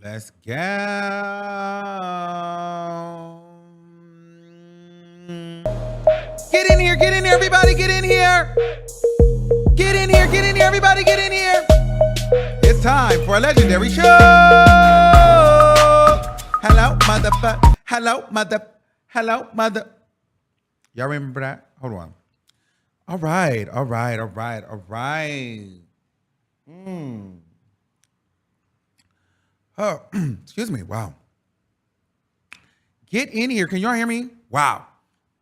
Let's go. Get in here, everybody, get in here. Get in here, everybody, get in here. It's time for a legendary show. Hello, mother. Y'all remember that? Hold on. All right. Oh, excuse me. Wow. Get in here. Can y'all hear me? Wow.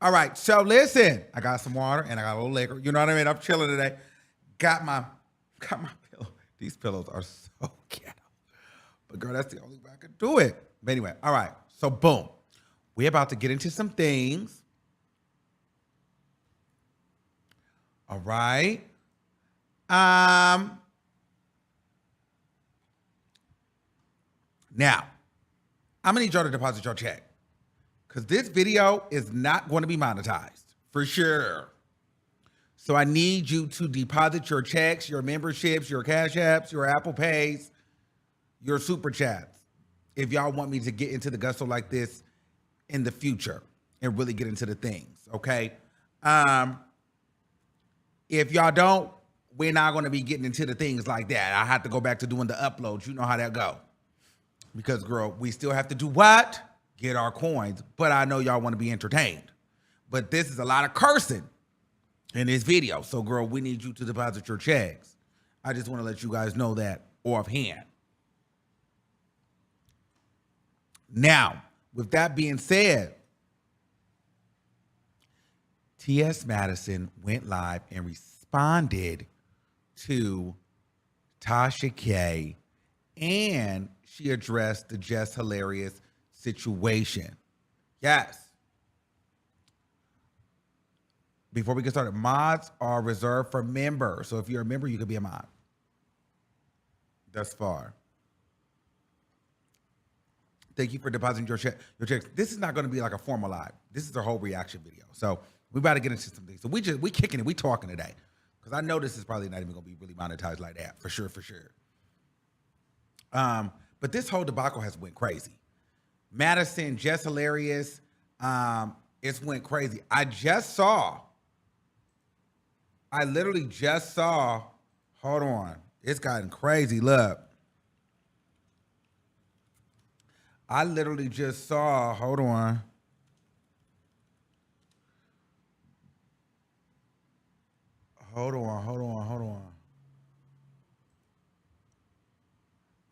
All right. So listen, I got some water and I got a little liquor. You know what I mean? I'm chilling today. Got my pillow. These pillows are so ghetto. But girl, that's the only way I could do it. But anyway, all right. So boom. We're about to get into some things. All right. Now, I'm gonna need y'all to deposit your check because this video is not going to be monetized for sure. So I need you to deposit your checks, your memberships, your Cash Apps, your Apple Pays, your Super Chats. If y'all want me to get into the gusto like this in the future and really get into the things, okay? If y'all don't, we're not going to be getting into the things like that. I have to go back to doing the uploads. You know how that go. Because, girl, we still have to do what? Get our coins. But I know y'all want to be entertained. But this is a lot of cursing in this video. So, girl, we need you to deposit your checks. I just want to let you guys know that offhand. Now, with that being said, T.S. Madison went live and responded to Tasha K, and she addressed the Jess Hilarious situation. Yes. Before we get started, mods are reserved for members. So if you're a member, you can be a mod. Thus far. Thank you for depositing your checks. This is not going to be like a formal live. This is a whole reaction video. So we about to get into some things. So we kicking it. We talking today. Because I know this is probably not even going to be really monetized like that. For sure. But this whole debacle has went crazy. Madison, Jess Hilarious, it's went crazy. I literally just saw, hold on. It's gotten crazy. Look. I literally just saw, hold on. Hold on.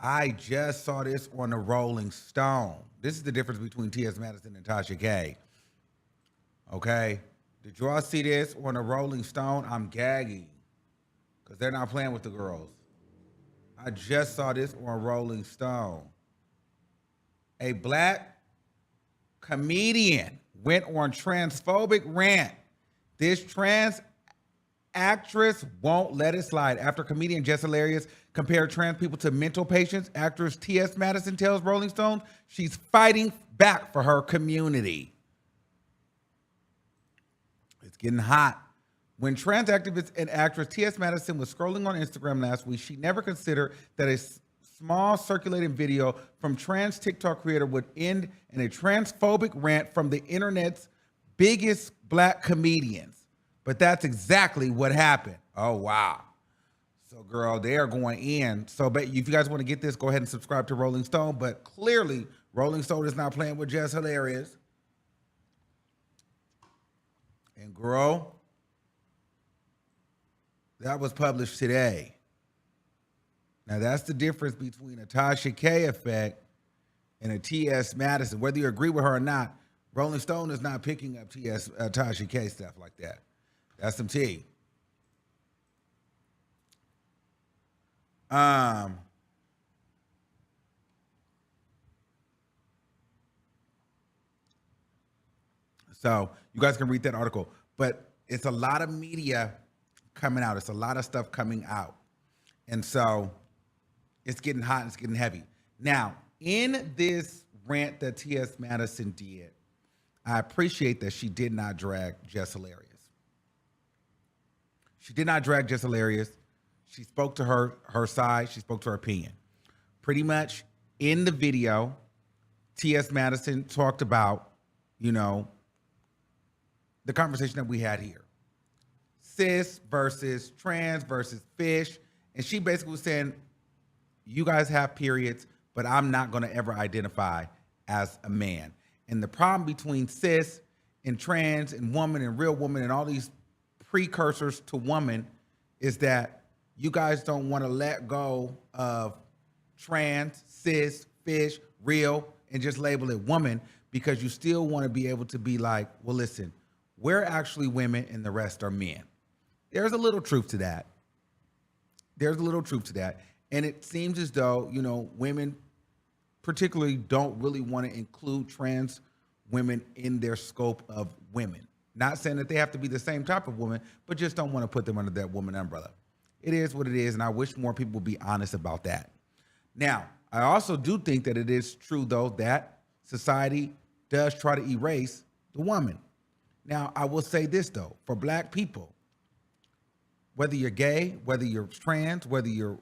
I just saw this on the Rolling Stone. This is the difference between T.S. Madison and Tasha K. Okay? Did y'all see this on the Rolling Stone? I'm gagging because they're not playing with the girls. I just saw this on Rolling Stone. A black comedian went on transphobic rant. This trans actress won't let it slide. After comedian Jess Hilarious compared trans people to mental patients, actress T.S. Madison tells Rolling Stone she's fighting back for her community. It's getting hot. When trans activist and actress T.S. Madison was scrolling on Instagram last week, she never considered that a small circulating video from trans TikTok creator would end in a transphobic rant from the internet's biggest black comedians. But that's exactly what happened. Oh, wow. So, girl, they are going in. So, if you guys want to get this, go ahead and subscribe to Rolling Stone. But clearly, Rolling Stone is not playing with Jess Hilarious. And, girl, that was published today. Now, that's the difference between a Tasha K effect and a T.S. Madison. Whether you agree with her or not, Rolling Stone is not picking up Tasha K stuff like that. That's some tea. So you guys can read that article. But it's a lot of media coming out. It's a lot of stuff coming out. And so it's getting hot and it's getting heavy. Now, in this rant that T.S. Madison did, I appreciate that she did not drag Jess Hilarious. She did not drag Jess Hilarious. She spoke to her side. She spoke to her opinion. Pretty much, In the video, T.S. Madison talked about, the conversation that we had here. Cis versus trans versus fish. And she basically was saying, you guys have periods, but I'm not going to ever identify as a man. And the problem between cis and trans and woman and real woman and all these precursors to woman is that you guys don't want to let go of trans, cis, fish, real, and just label it woman, because you still want to be able to be like, well, listen, we're actually women and the rest are men. There's a little truth to that. And it seems as though, women particularly don't really want to include trans women in their scope of women. Not saying that they have to be the same type of woman, but just don't want to put them under that woman umbrella. It is what it is, and I wish more people would be honest about that. Now, I also do think that it is true, though, that society does try to erase the woman. Now, I will say this, though. For Black people, whether you're gay, whether you're trans, whether you're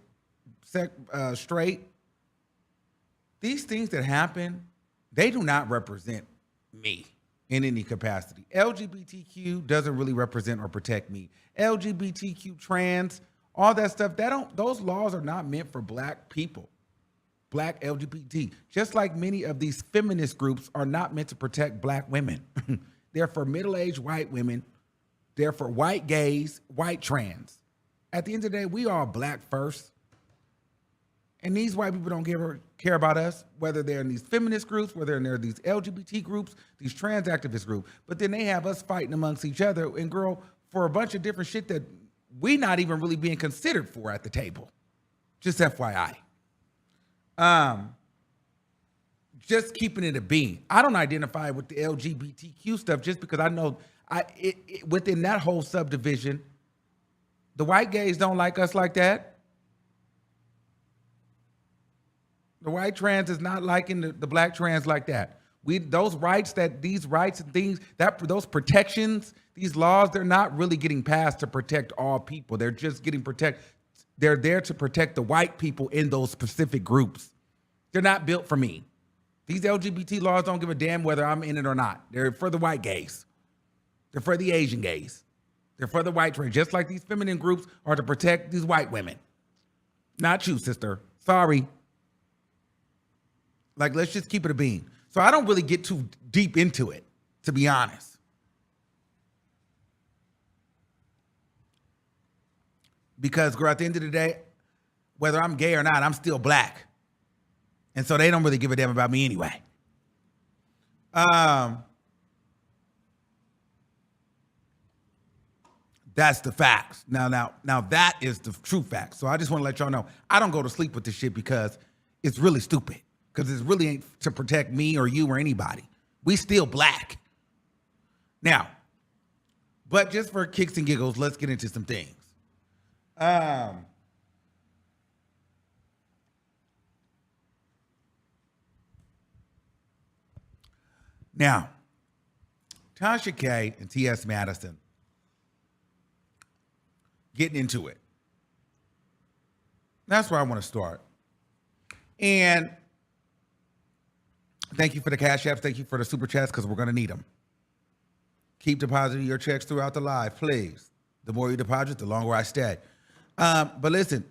straight, these things that happen, they do not represent me in any capacity. LGBTQ doesn't really represent or protect me. LGBTQ, trans, all that stuff, those laws are not meant for Black people. Black LGBT, just like many of these feminist groups are not meant to protect Black women. They're for middle-aged white women. They're for white gays, white trans. At the end of the day, we are Black first. And these white people don't care about us, whether they're in these feminist groups, whether they're in these LGBT groups, these trans activist groups. But then they have us fighting amongst each other, and girl, for a bunch of different shit that we not even really being considered for at the table. Just FYI. Just keeping it a being. I don't identify with the LGBTQ stuff just because I know within that whole subdivision, the white gays don't like us like that. The white trans is not liking the Black trans like that. Those rights and things, those protections, these laws, they're not really getting passed to protect all people. They're just they're there to protect the white people in those specific groups. They're not built for me. These LGBT laws don't give a damn whether I'm in it or not. They're for the white gays. They're for the Asian gays. They're for the white trans, just like these feminine groups are to protect these white women. Not you, sister. Sorry. Like, let's just keep it a bean. So I don't really get too deep into it, to be honest. Because, girl, at the end of the day, whether I'm gay or not, I'm still Black. And so they don't really give a damn about me anyway. That's the facts. Now that is the true facts. So I just want to let y'all know, I don't go to sleep with this shit because it's really stupid. Because it really ain't to protect me or you or anybody. We still Black. Now, but just for kicks and giggles, let's get into some things. Now, Tasha K and T.S. Madison getting into it. That's where I want to start. And thank you for the cash apps. Thank you for the super chats, because we're going to need them. Keep depositing your checks throughout the live, please. The more you deposit, the longer I stay. But listen,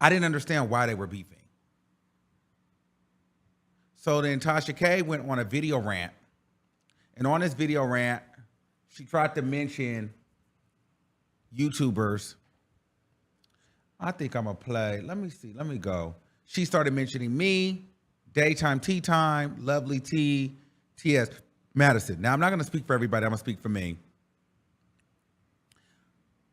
I didn't understand why they were beefing. So then Tasha K went on a video rant. And on this video rant, she tried to mention YouTubers. I think I'm going to play. Let me see. Let me go. She started mentioning me, Daytime Tea Time, Lovely Tea, T.S. Madison. Now, I'm not going to speak for everybody. I'm going to speak for me.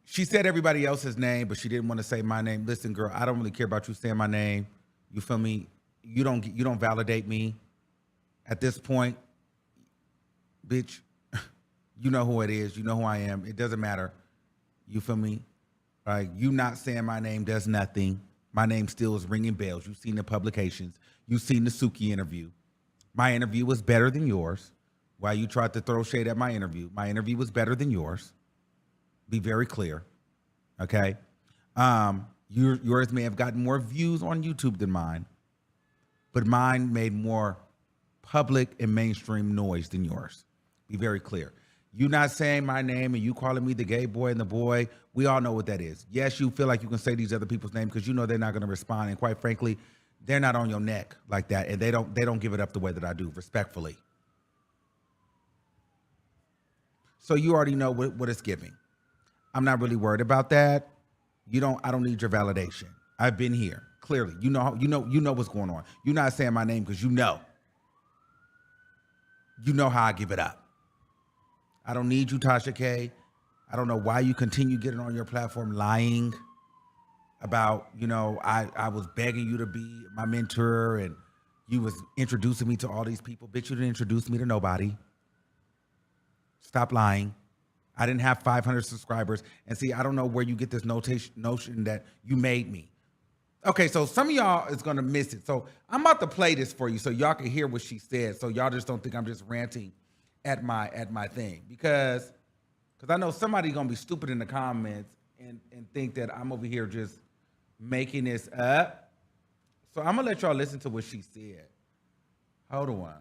She said everybody else's name, but she didn't want to say my name. Listen, girl, I don't really care about you saying my name. You feel me? You don't validate me at this point. Bitch, you know who it is. You know who I am. It doesn't matter. You feel me? Like, you not saying my name does nothing. My name still is ringing bells. You've seen the publications. You've seen the Suki interview. My interview was better than yours. While you tried to throw shade at my interview was better than yours. Be very clear, okay? Yours may have gotten more views on YouTube than mine, but mine made more public and mainstream noise than yours. Be very clear. You not saying my name and you calling me the gay boy and the boy, we all know what that is. Yes, you feel like you can say these other people's names because you know they're not going to respond. And quite frankly, they're not on your neck like that. And they don't give it up the way that I do, respectfully. So you already know what it's giving. I'm not really worried about that. I don't need your validation. I've been here. Clearly. You know what's going on. You're not saying my name because you know. You know how I give it up. I don't need you, Tasha K. I don't know why you continue getting on your platform lying about, I was begging you to be my mentor and you was introducing me to all these people. Bitch, you didn't introduce me to nobody. Stop lying. I didn't have 500 subscribers. And see, I don't know where you get this notion that you made me. Okay, so some of y'all is going to miss it. So I'm about to play this for you so y'all can hear what she said. So y'all just don't think I'm just ranting at my thing. Because I know somebody going to be stupid in the comments and think that I'm over here just making this up. So I'm going to let y'all listen to what she said. Hold on.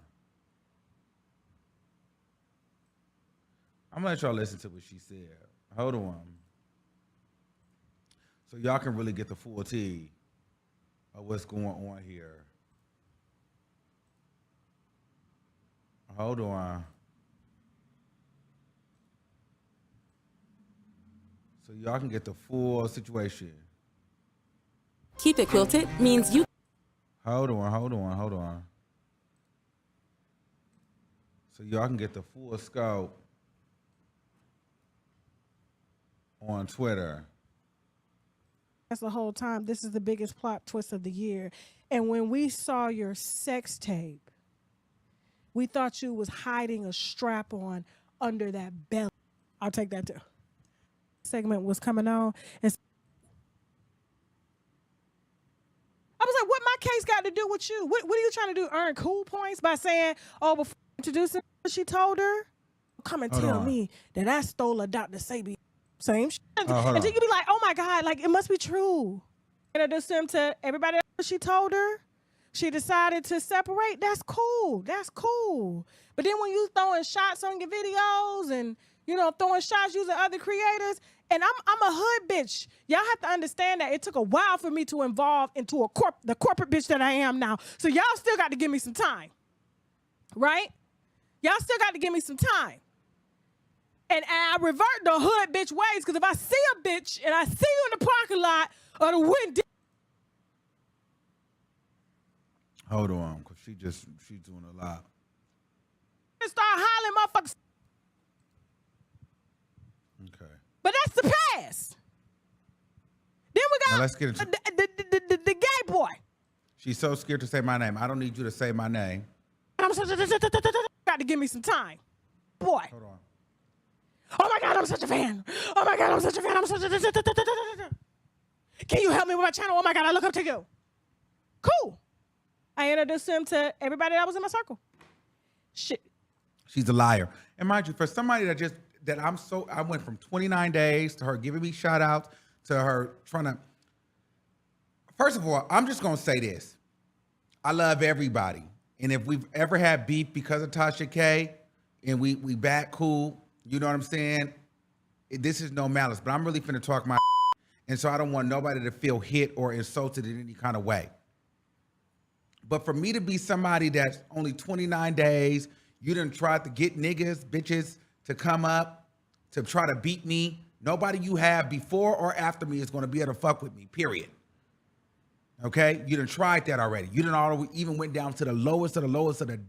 I'm going to let y'all listen to what she said. Hold on. So y'all can really get the full tea of what's going on here. Hold on. So y'all can get the full situation. Keep it quilted means you... Hold on. So y'all can get the full scope on Twitter. That's the whole time. This is the biggest plot twist of the year. And when we saw your sex tape, we thought you was hiding a strap on under that belly. I'll take that too. Segment was coming on. And I was like, what my case got to do with you? What are you trying to do? Earn cool points by saying, oh, before introducing her, she told her? Come and tell me that I stole a Dr. Sabi. Same shit. And then you be like, oh my God, like it must be true. Introduced him to everybody else she told her. She decided to separate. That's cool. But then when you throwing shots on your videos and, throwing shots using other creators, and I'm a hood bitch. Y'all have to understand that it took a while for me to evolve into the corporate bitch that I am now. So y'all still got to give me some time. Right? Y'all still got to give me some time. And I revert the hood bitch ways, because if I see a bitch and I see you in the parking lot or the window. Hold on, because she's doing a lot. Start hollering motherfuckers. Okay. But that's the past. Then we got now let's get into the gay boy. She's so scared to say my name. I don't need you to say my name. I'm got to give me some time. Boy. Hold on. Oh my God, I'm such a fan. Oh my God, I'm such a fan. Can you help me with my channel? Oh my God, I look up to you. Cool. I introduced him to everybody that was in my circle. Shit. She's a liar. And mind you, for somebody I went from 29 days to her giving me shout outs to her trying to. First of all, I'm just going to say this. I love everybody. And if we've ever had beef because of Tasha K and we back cool, you know what I'm saying? This is no malice, but I'm really finna talk my and so I don't want nobody to feel hit or insulted in any kind of way. But for me to be somebody that's only 29 days, you done tried to get niggas, bitches to come up to try to beat me. Nobody you have before or after me is going to be able to fuck with me, period. Okay? You done tried that already. You done even went down to the lowest of the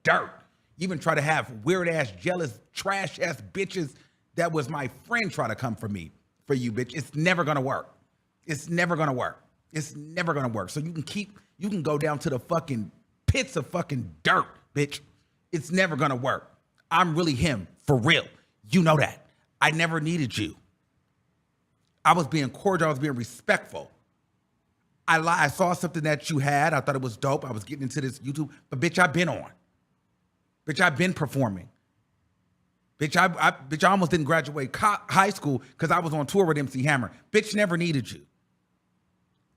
dirt. You even try to have weird-ass, jealous, trash-ass bitches that was my friend try to come for me, for you, bitch. It's never going to work. It's never going to work. So you can go down to the fucking pits of fucking dirt, bitch. It's never going to work. I'm really him, for real. You know that. I never needed you. I was being cordial. I was being respectful. I saw something that you had. I thought it was dope. I was getting into this YouTube. But, bitch, I've been on. Bitch, I've been performing. Bitch, I almost didn't graduate high school because I was on tour with MC Hammer. Bitch, never needed you.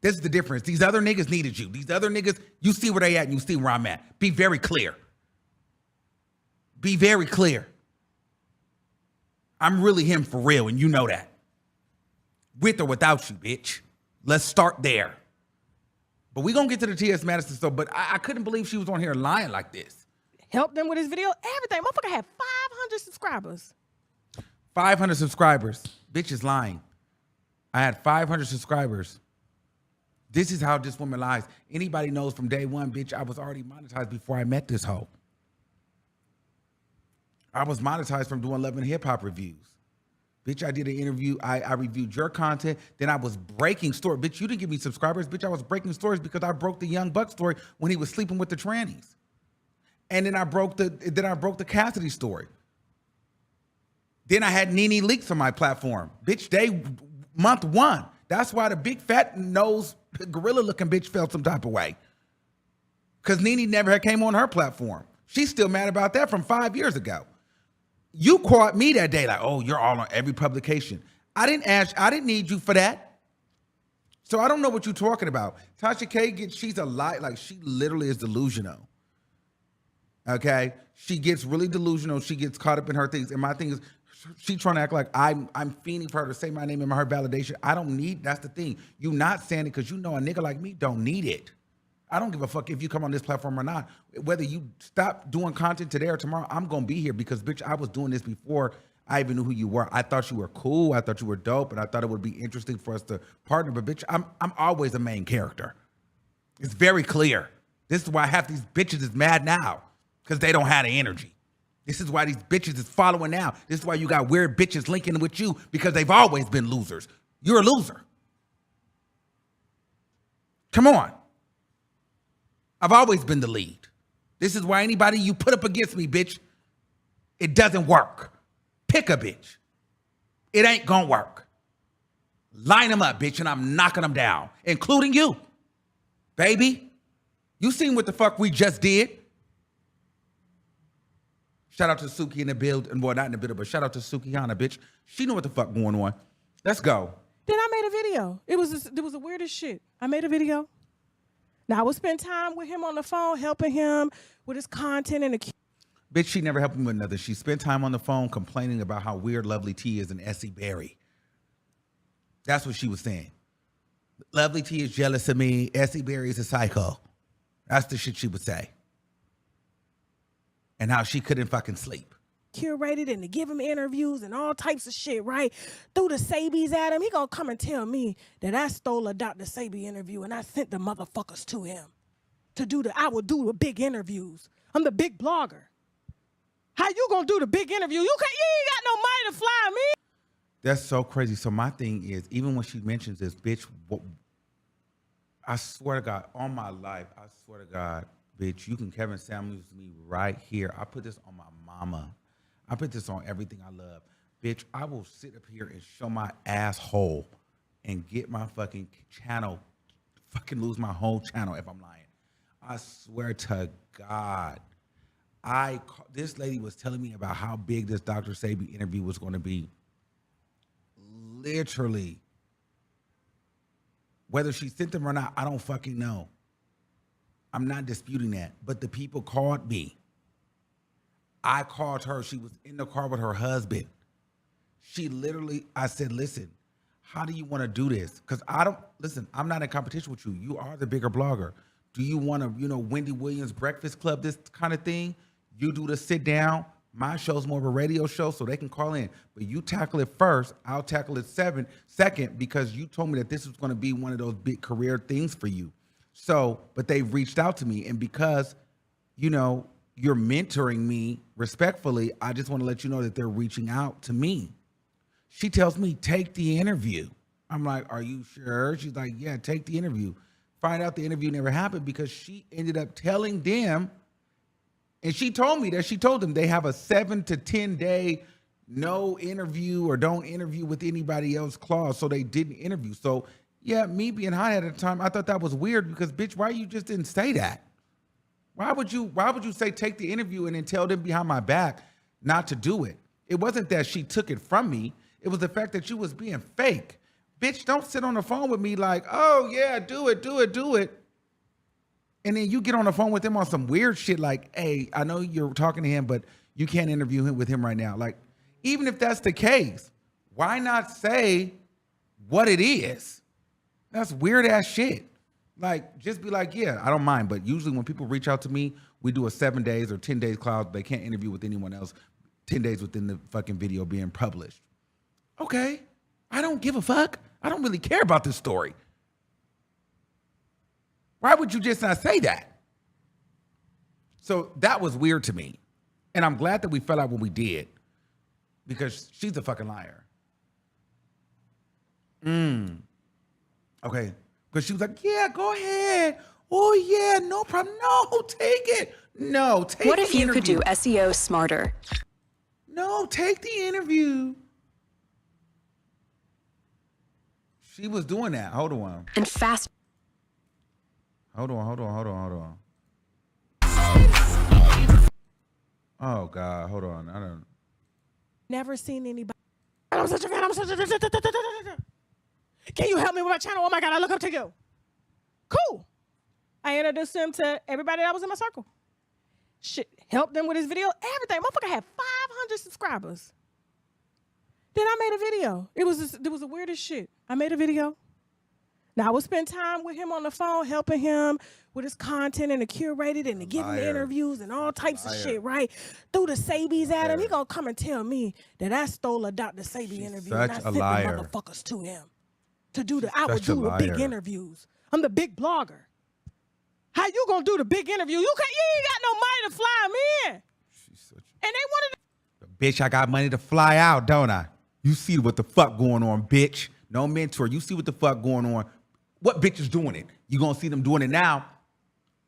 This is the difference. These other niggas needed you. These other niggas, you see where they at and you see where I'm at. Be very clear. Be very clear. I'm really him for real, and you know that. With or without you, bitch. Let's start there. But we gonna get to the T.S. Madison stuff, but I couldn't believe she was on here lying like this. Helped them with his video, everything. Motherfucker had 500 subscribers. 500 subscribers. Bitch is lying. I had 500 subscribers. This is how this woman lies. Anybody knows from day one, bitch, I was already monetized before I met this hoe. I was monetized from doing Love and Hip Hop reviews. Bitch, I did an interview. I reviewed your content. Then I was breaking stories. Bitch, you didn't give me subscribers. Bitch, I was breaking stories because I broke the Young Buck story when he was sleeping with the trannies. And then I broke the Cassidy story. Then I had Nene Leaks on my platform. Bitch, month one. That's why the big fat nose gorilla looking bitch felt some type of way. Because Nene never had came on her platform. She's still mad about that from 5 years ago. You caught me that day like, oh, you're all on every publication. I didn't need you for that. So I don't know what you're talking about. Tasha K, she's a lie. Like, she literally is delusional. Okay? She gets really delusional. She gets caught up in her things. And my thing is, she trying to act like I'm fiending for her to say my name and her validation. I don't need, that's the thing. You not saying it because you know a nigga like me don't need it. I don't give a fuck if you come on this platform or not. Whether you stop doing content today or tomorrow, I'm going to be here because, bitch, I was doing this before I even knew who you were. I thought you were cool. I thought you were dope. And I thought it would be interesting for us to partner. But, bitch, I'm always a main character. It's very clear. This is why half these bitches is mad now because they don't have the energy. This is why these bitches is following now. This is why you got weird bitches linking with you because they've always been losers. You're a loser. Come on. I've always been the lead. This is why anybody you put up against me, bitch, it doesn't work. Pick a bitch. It ain't gonna work. Line them up, bitch, and I'm knocking them down, including you. Baby, you seen what the fuck we just did? Shout out to Suki in the build, and well, not in the build, but shout out to Suki Hana, bitch. She knew what the fuck going on. Let's go. Then I made a video. It was the weirdest shit. I made a video. Now, I would spend time with him on the phone, helping him with his content and the... Bitch, she never helped me with nothing. She spent time on the phone complaining about how weird Lovely T is and Essie Berry. That's what she was saying. Lovely T is jealous of me. Essie Berry is a psycho. That's the shit she would say. And how she couldn't fucking sleep. Curated and to give him interviews and all types of shit, right? Threw the Sabies at him. He gonna come and tell me that I stole a Dr. Sabi interview and I sent the motherfuckers to him I would do the big interviews. I'm the big blogger. How you gonna do the big interview? You ain't got no money to fly me. That's so crazy. So my thing is, even when she mentions this, bitch, I swear to God, on my life, I swear to God, bitch, you can Kevin Samuels me right here. I put this on my mama. I put this on everything I love. Bitch, I will sit up here and show my asshole and get my fucking channel, fucking lose my whole channel if I'm lying. I swear to God. This lady was telling me about how big this Dr. Sabi interview was going to be. Literally. Whether she sent them or not, I don't fucking know. I'm not disputing that. But the people called me. I called her. She was in the car with her husband. She literally, I said, listen, how do you want to do this? Because I'm not in competition with you. You are the bigger blogger. Do you want to, Wendy Williams Breakfast Club, this kind of thing? You do the sit down. My show's more of a radio show, so they can call in. But you tackle it first. I'll tackle it second, because you told me that this was going to be one of those big career things for you. So, but they reached out to me. And because, you're mentoring me respectfully, I just want to let you know that they're reaching out to me. She tells me, take the interview. I'm like, are you sure? She's like, yeah, take the interview. Find out the interview never happened because she ended up telling them, and she told me that she told them they have a 7 to 10 day no interview or don't interview with anybody else clause, so they didn't interview. So yeah, me being high at the time, I thought that was weird because, bitch, why you just didn't say that? Why would you say take the interview and then tell them behind my back not to do it? It wasn't that she took it from me. It was the fact that you was being fake. Bitch, don't sit on the phone with me like, oh yeah, do it. And then you get on the phone with him on some weird shit like, hey, I know you're talking to him, but you can't interview him with him right now. Like, even if that's the case, why not say what it is? That's weird ass shit. Like, just be like, yeah, I don't mind. But usually when people reach out to me, we do a 7 days or 10 days cloud. They can't interview with anyone else 10 days within the fucking video being published. Okay. I don't give a fuck. I don't really care about this story. Why would you just not say that? So that was weird to me. And I'm glad that we fell out when we did. Because she's a fucking liar. Okay. Because she was like, yeah, go ahead. Oh, yeah, no problem. No, take it. No, take What the if you could interview. do SEO smarter? No, take the interview. She was doing that. Hold on. And fast. Hold on. Oh, God. Hold on. I don't. Never seen anybody. I'm such a fan. Can you help me with my channel? Oh my God, I look up to you. Cool. I introduced him to everybody that was in my circle. Shit, helped them with his video, everything. Motherfucker had 500 subscribers. Then I made a video. It was the weirdest shit. I made a video. Now I would spend time with him on the phone, helping him with his content and to curate it and to give him interviews and all types of shit, right? Threw the Sabies at him. He gonna come and tell me that I stole a Dr. Sabi interview and I sent the motherfuckers to him to do I would do the big interviews. I'm the big blogger. How you gonna do the big interview? You ain't got no money to fly him in. And they wanted to. Bitch, I got money to fly out, don't I? You see what the fuck going on, bitch. No mentor. You see what the fuck going on. What bitch is doing it? You gonna see them doing it now.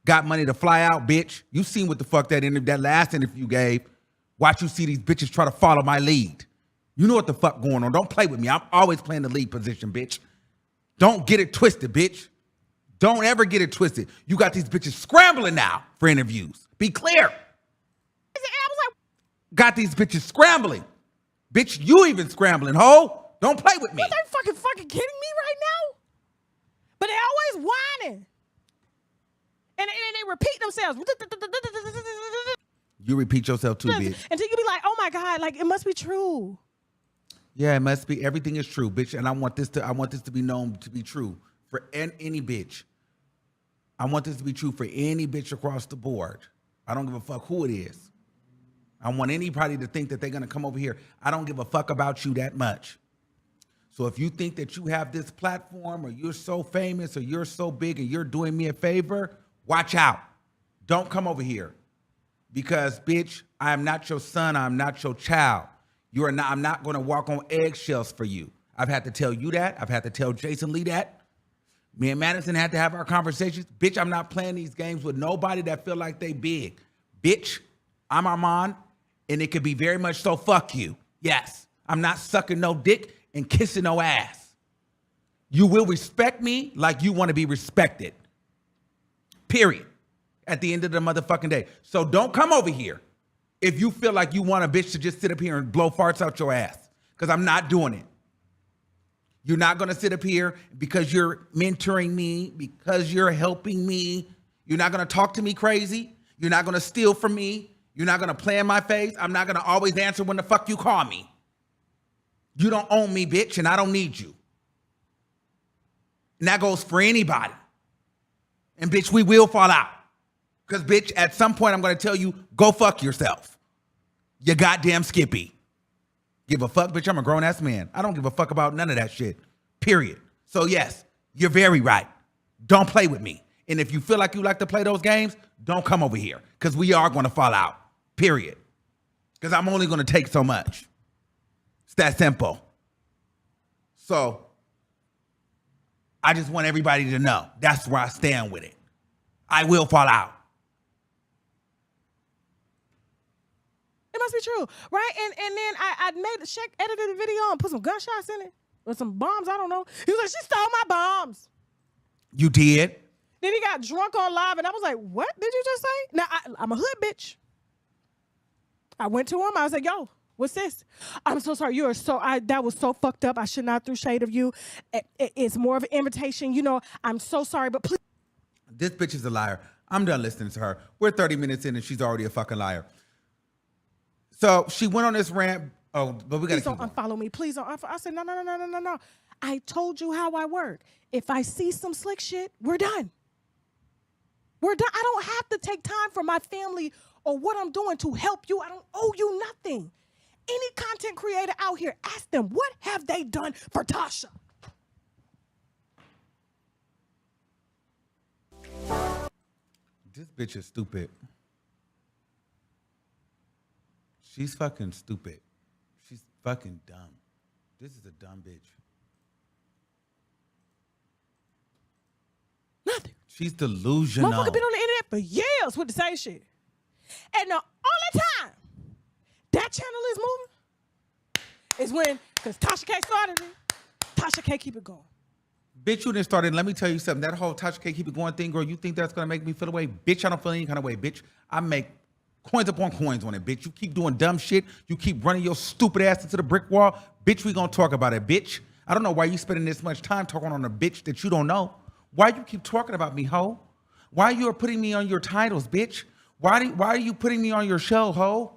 Got money to fly out, bitch. You seen what the fuck that last interview you gave. Watch you see these bitches try to follow my lead. You know what the fuck going on. Don't play with me. I'm always playing the lead position, bitch. Don't get it twisted, bitch. Don't ever get it twisted. You got these bitches scrambling now for interviews. Be clear. I was like, Got these bitches scrambling. Bitch, you even scrambling, ho. Don't play with me. what, they fucking kidding me right now? But they always whining. And they repeat themselves. You repeat yourself too, bitch. Until you be like, oh my God, like it must be true. Yeah, it must be. Everything is true, bitch. And I want this to be known to be true for any bitch. I want this to be true for any bitch across the board. I don't give a fuck who it is. I want anybody to think that they're gonna come over here. I don't give a fuck about you that much. So if you think that you have this platform or you're so famous or you're so big and you're doing me a favor, watch out. Don't come over here. Because, bitch, I am not your son. I'm not your child. You are not. I'm not going to walk on eggshells for you. I've had to tell you that. I've had to tell Jason Lee that. Me and Madison had to have our conversations. Bitch, I'm not playing these games with nobody that feel like they big. Bitch, I'm Armon, and it could be very much so fuck you. Yes, I'm not sucking no dick and kissing no ass. You will respect me like you want to be respected. Period. At the end of the motherfucking day. So don't come over here if you feel like you want a bitch to just sit up here and blow farts out your ass. Because I'm not doing it. You're not going to sit up here because you're mentoring me, because you're helping me. You're not going to talk to me crazy. You're not going to steal from me. You're not going to play in my face. I'm not going to always answer when the fuck you call me. You don't own me, bitch, and I don't need you. And that goes for anybody. And bitch, we will fall out. Because, bitch, at some point I'm going to tell you, go fuck yourself. You goddamn Skippy. Give a fuck, bitch, I'm a grown-ass man. I don't give a fuck about none of that shit. Period. So, yes, you're very right. Don't play with me. And if you feel like you like to play those games, don't come over here. Because we are going to fall out. Period. Because I'm only going to take so much. It's that simple. So, I just want everybody to know. That's where I stand with it. I will fall out. It must be true, right? And then I edited the video and put some gunshots in it or some bombs. I don't know. He was like, she stole my bombs. You did? Then he got drunk on live, and I was like, what did you just say? Now I'm a hood bitch. I went to him. I was like, yo, What's this? I'm so sorry. You are so, that was so fucked up. I should not throw shade of you. It's more of an invitation. You know, I'm so sorry, but please. This bitch is a liar. I'm done listening to her. We're 30 minutes in and she's already a fucking liar. So she went on this rant. Oh, but we got to Please don't unfollow me. Please don't unfollow. I said, no. I told you how I work. If I see some slick shit, we're done. We're done. I don't have to take time from my family or what I'm doing to help you. I don't owe you nothing. Any content creator out here, ask them, what have they done for Tasha? This bitch is stupid. She's fucking stupid. She's fucking dumb. This is a dumb bitch. Nothing. She's delusional. Motherfucker been on the internet for years with the same shit. And the only time that channel is moving is when, because Tasha K started it, Tasha K keep it going. Bitch, you didn't start it. Let me tell you something. That whole Tasha K keep it going thing, girl, you think that's going to make me feel away? Bitch, I don't feel any kind of way, bitch. I make coins upon coins on it, bitch. You keep doing dumb shit. You keep running your stupid ass into the brick wall. Bitch, we going to talk about it, bitch. I don't know why you spending this much time talking on a bitch that you don't know. Why you keep talking about me, ho? Why you are putting me on your titles, bitch? Why are you putting me on your show, ho?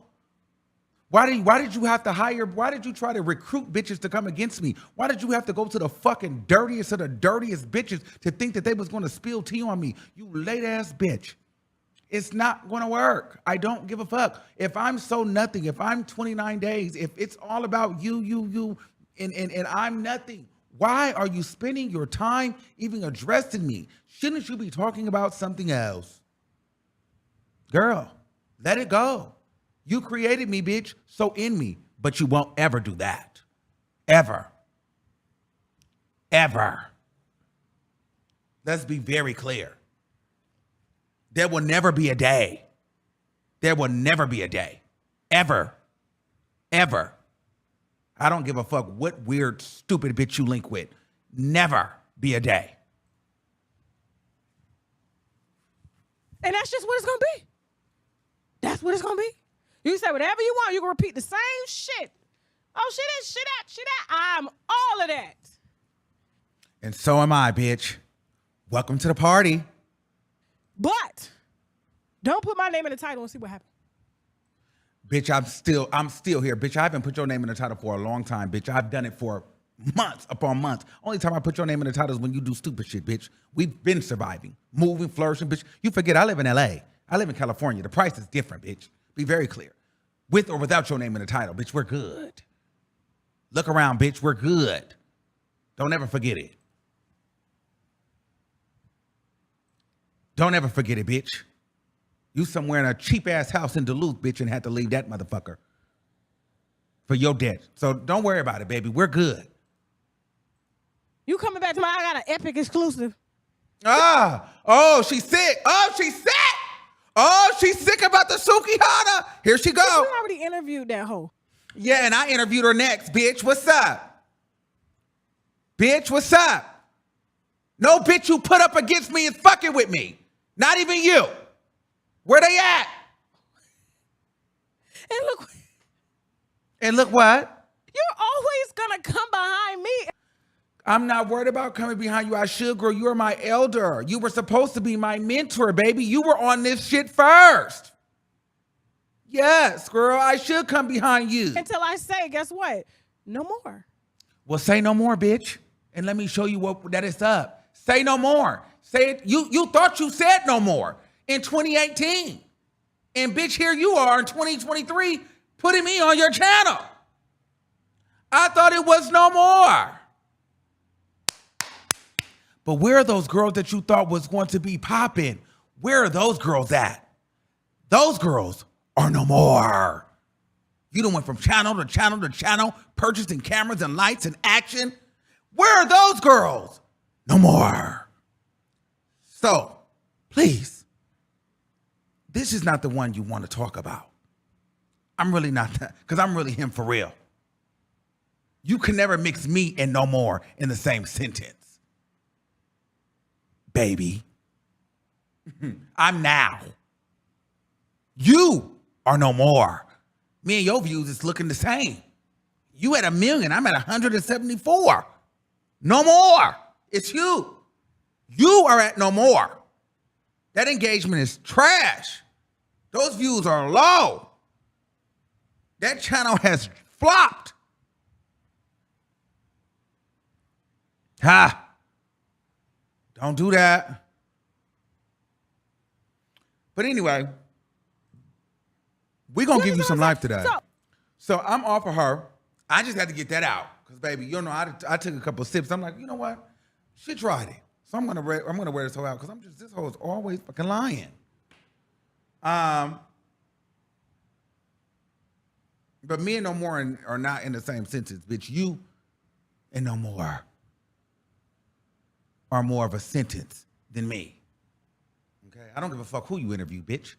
Why did you have to hire? Why did you try to recruit bitches to come against me? Why did you have to go to the fucking dirtiest of the dirtiest bitches to think that they was going to spill tea on me? You late ass bitch. It's not going to work. I don't give a fuck. If I'm so nothing, if I'm 29 days, if it's all about you, and I'm nothing, why are you spending your time even addressing me? Shouldn't you be talking about something else? Girl, let it go. You created me, bitch, so in me, but you won't ever do that. Ever. Ever. Let's be very clear. There will never be a day. There will never be a day. Ever. Ever. I don't give a fuck what weird, stupid bitch you link with. Never be a day. And that's just what it's going to be. That's what it's going to be. You say whatever you want. You can repeat the same shit. Oh, shit is, shit that. I'm all of that. And so am I, bitch. Welcome to the party. But don't put my name in the title and see what happens. Bitch, I'm still here. Bitch, I haven't put your name in the title for a long time, bitch. I've done it for months upon months. Only time I put your name in the title is when you do stupid shit, bitch. We've been surviving, moving, flourishing, bitch. You forget I live in LA. I live in California. The price is different, bitch. Be very clear. With or without your name in the title, bitch, we're good. Look around, bitch, we're good. Don't ever forget it. Don't ever forget it, bitch. You somewhere in a cheap-ass house in Duluth, bitch, and had to leave that motherfucker for your debt. So don't worry about it, baby. We're good. You coming back to I got an epic exclusive. Oh, she's sick. Oh, she's sick. Oh, she's sick about the Sukihana. Here she go. We already interviewed that hoe. Yeah, and I interviewed her next, bitch. What's up? Bitch, what's up? No bitch you put up against me is fucking with me. Not even you. Where they at? And look what? You're always gonna come behind me. I'm not worried about coming behind you. I should, girl. You are my elder. You were supposed to be my mentor, baby. You were on this shit first. Yes, girl. I should come behind you. Until I say, guess what? No more. Well, say no more, bitch. And let me show you what that is up. Say no more. Say it. You thought you said no more in 2018. And bitch, here you are in 2023 putting me on your channel. I thought it was no more. But where are those girls that you thought was going to be popping? Where are those girls at? Those girls are no more. You done went from channel to channel to channel, purchasing cameras and lights and action. Where are those girls? No more. So, please, this is not the one you want to talk about. I'm really not that, because I'm really him for real. You can never mix me and no more in the same sentence. Baby. I'm now. You are no more. Me and your views is looking the same. You at 1 million, I'm at 174. No more. It's you. You are at no more. That engagement is trash. Those views are low. That channel has flopped. Ha. Don't do that. But anyway, we're going to give you some life today. So I'm off of her. I just had to get that out. Because, baby, you know, I took a couple of sips. I'm like, you know what? She tried it. So I'm gonna wear this hoe out because this hoe is always fucking lying. But me and no more are not in the same sentence, bitch. You and no more are more of a sentence than me. Okay? I don't give a fuck who you interview, bitch.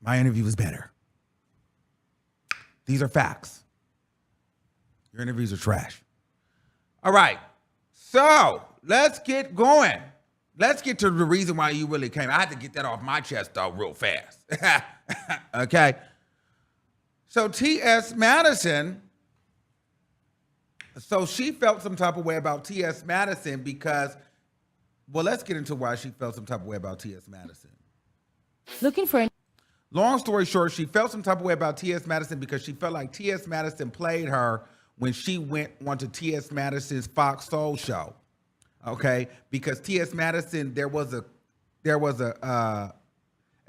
My interview is better. These are facts. Your interviews are trash. All right. So let's get going. Let's get to the reason why you really came. I had to get that off my chest, though, real fast. Okay. So T.S. Madison, so she felt some type of way about T.S. Madison because, well, let's get into why she felt some type of way about T.S. Madison. Looking for an Long story short, she felt some type of way about T.S. Madison because she felt like T.S. Madison played her when she went onto T.S. Madison's Fox Soul show. Okay, because T.S. Madison, there was a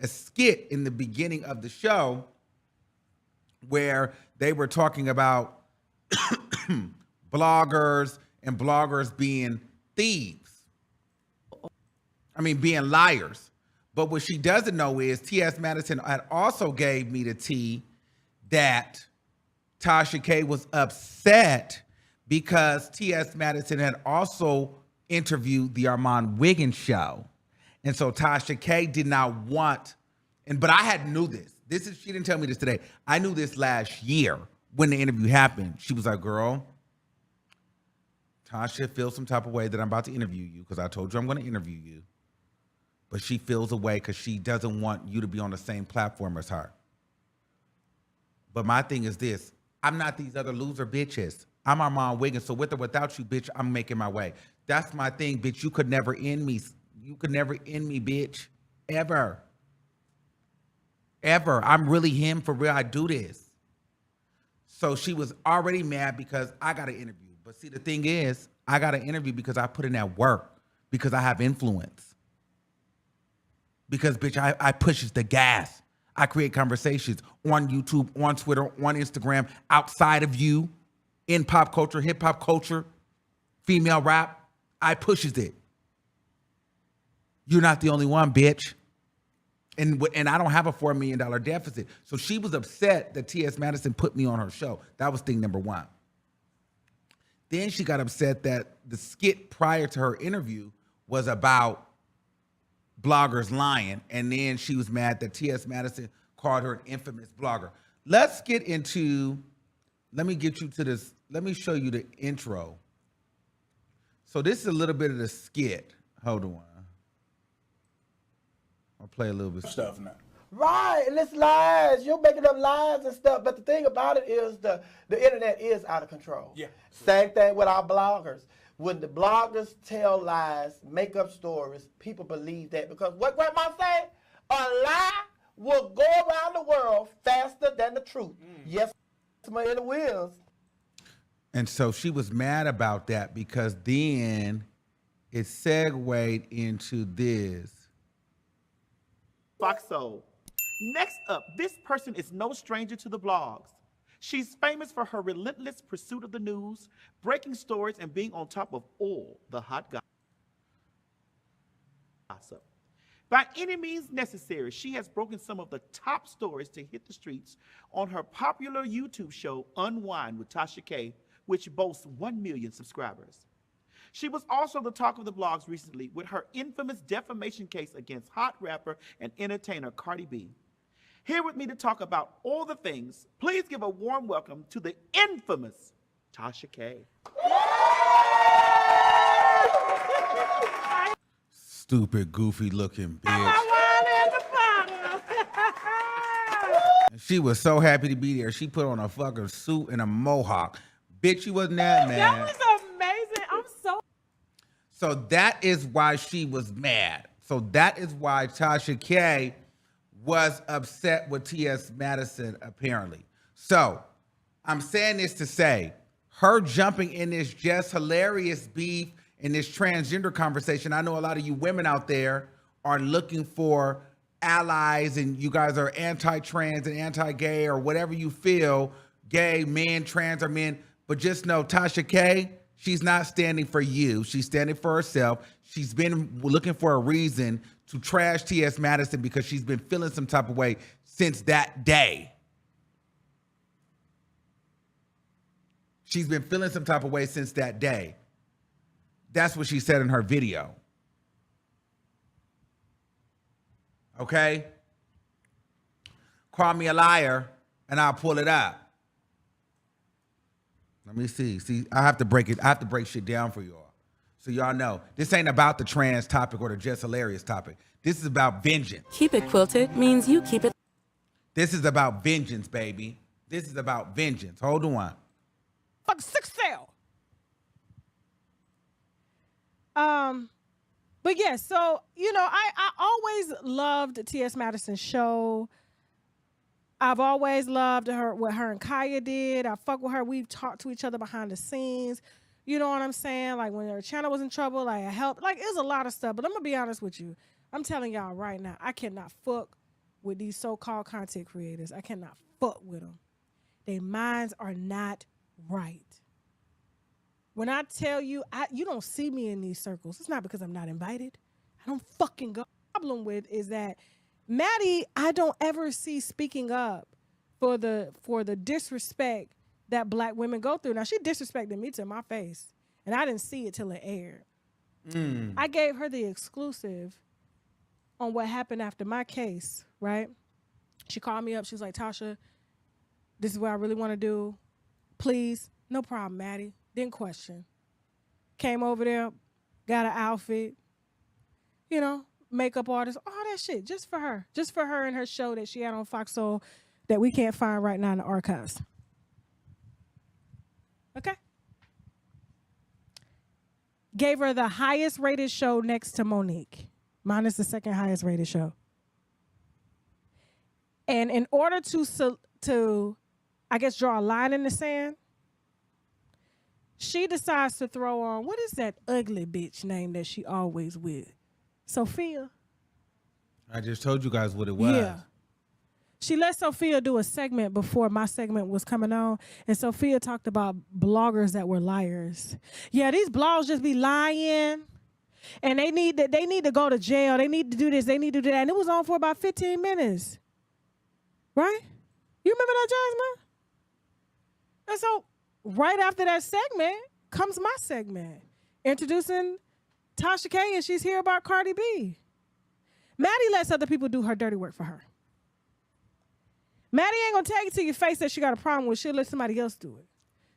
skit in the beginning of the show where they were talking about bloggers and bloggers being thieves. I mean, being liars. But what she doesn't know is T.S. Madison had also gave me the tea that Tasha K was upset because T.S. Madison had also interviewed the Armon Wiggins show. And so Tasha K did not want, but I had knew this. She didn't tell me this today. I knew this last year when the interview happened. She was like, girl, Tasha feels some type of way that I'm about to interview you because I told you I'm going to interview you. But she feels a way because she doesn't want you to be on the same platform as her. But my thing is this. I'm not these other loser bitches. I'm Armon Wiggins, so with or without you, bitch, I'm making my way. That's my thing, bitch. You could never end me. You could never end me, bitch. Ever. Ever. I'm really him for real. I do this. So she was already mad because I got an interview. But see, the thing is, I got an interview because I put in that work, because I have influence. Because, bitch, I pushes the gas. I create conversations on YouTube, on Twitter, on Instagram, outside of you, in pop culture, hip hop culture, female rap. I pushes it. You're not the only one, bitch. And I don't have a $4 million deficit. So she was upset that T.S. Madison put me on her show. That was thing number one. Then she got upset that the skit prior to her interview was about bloggers lying, and then she was mad that T.S. Madison called her an infamous blogger. Let's get into, let me get you to this, let me show you the intro. So this is a little bit of the skit. Hold on. I'll play a little bit stuff now. Right, and it's lies. You're making up lies and stuff. But the thing about it is the internet is out of control. Yeah. Same thing with our bloggers. When the bloggers tell lies, make up stories, people believe that because what Grandma say? A lie will go around the world faster than the truth. Yes, it will. And so she was mad about that because then it segued into this. Fox Soul. Next up, this person is no stranger to the blogs. She's famous for her relentless pursuit of the news, breaking stories, and being on top of all the hot gossip. By any means necessary, she has broken some of the top stories to hit the streets on her popular YouTube show, Unwind with Tasha K, which boasts 1 million subscribers. She was also the talk of the blogs recently with her infamous defamation case against hot rapper and entertainer Cardi B. Here with me to talk about all the things, please give a warm welcome to the infamous Tasha K. Stupid, goofy looking bitch. She was so happy to be there. She put on a fucking suit and a mohawk. Bitch, you wasn't that mad. That was amazing. I'm so. So that is why she was mad. So that is why Tasha K was upset with T.S. Madison, apparently. So I'm saying this to say, her jumping in this just hilarious beef in this transgender conversation. I know a lot of you women out there are looking for allies and you guys are anti-trans and anti-gay or whatever you feel, gay, men, trans or men. But just know Tasha K, she's not standing for you. She's standing for herself. She's been looking for a reason to trash T.S. Madison because she's been feeling some type of way since that day. She's been feeling some type of way since that day. That's what she said in her video. Okay? Call me a liar and I'll pull it up. Let me see. See, I have to break it. I have to break shit down for y'all. So y'all know, this ain't about the trans topic or the just hilarious topic. This is about vengeance. Keep it quilted means you keep it. This is about vengeance, baby. This is about vengeance. Hold on. Fuck 6 cell. But yeah, so I always loved T.S. Madison's show. I've always loved her, what her and Kaya did. I fuck with her. We've talked to each other behind the scenes. You know what I'm saying? Like when her channel was in trouble, like I helped. Like it was a lot of stuff. But I'm gonna be honest with you. I'm telling y'all right now, I cannot fuck with these so-called content creators. I cannot fuck with them. Their minds are not right. When I tell you, you don't see me in these circles. It's not because I'm not invited. I don't fucking go. The problem with is that Maddie, I don't ever see speaking up for the disrespect that black women go through. Now, she disrespected me to my face, and I didn't see it till it aired. I gave her the exclusive on what happened after my case, right? She called me up. She was like, Tasha, this is what I really want to do. Please. No problem, Maddie. Didn't question. Came over there, got an outfit, makeup artist, all that shit, just for her. Just for her and her show that she had on Fox Soul that we can't find right now in the archives. Okay? Gave her the highest rated show next to Monique. Mine is the second highest rated show. And in order to I guess, draw a line in the sand, she decides to throw on, what is that ugly bitch name that she always with? Sophia? I just told you guys what it was. Yeah. She let Sophia do a segment before my segment was coming on, and Sophia talked about bloggers that were liars. Yeah, these blogs just be lying, and they need to go to jail. They need to do this. They need to do that. And it was on for about 15 minutes. Right? You remember that, Jasmine? And so right after that segment comes my segment, introducing Tasha K, and she's here about Cardi B. Maddie lets other people do her dirty work for her. Maddie ain't gonna tell you to your face that she got a problem with. She'll let somebody else do it.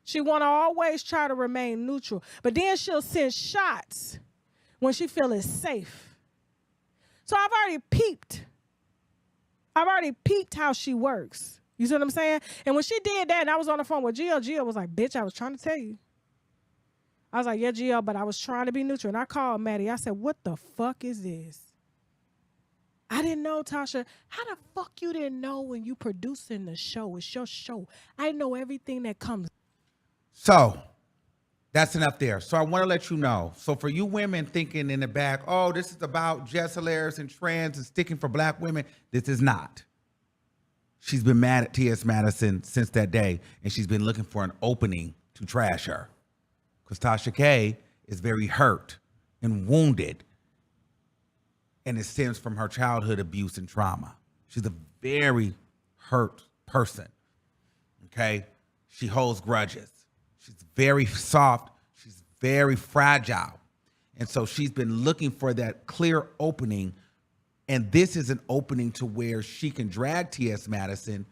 She wanna always try to remain neutral, but then she'll send shots when she feel it's safe. So I've already peeped how she works. You see what I'm saying? And when she did that, and I was on the phone with Gio was like, bitch, I was trying to tell you. I was like, yeah, Gio, but I was trying to be neutral. And I called Maddie. I said, what the fuck is this? I didn't know, Tasha. How the fuck you didn't know when you producing the show? It's your show. I know everything that comes. So that's enough there. So I want to let you know. So for you women thinking in the back, oh, this is about Jess hilarious and trans and sticking for black women, this is not. She's been mad at T.S. Madison since that day, and she's been looking for an opening to trash her. Because Tasha K is very hurt and wounded, and it stems from her childhood abuse and trauma. She's a very hurt person, okay? She holds grudges. She's very soft. She's very fragile. And so she's been looking for that clear opening. And this is an opening to where she can drag T.S. Madison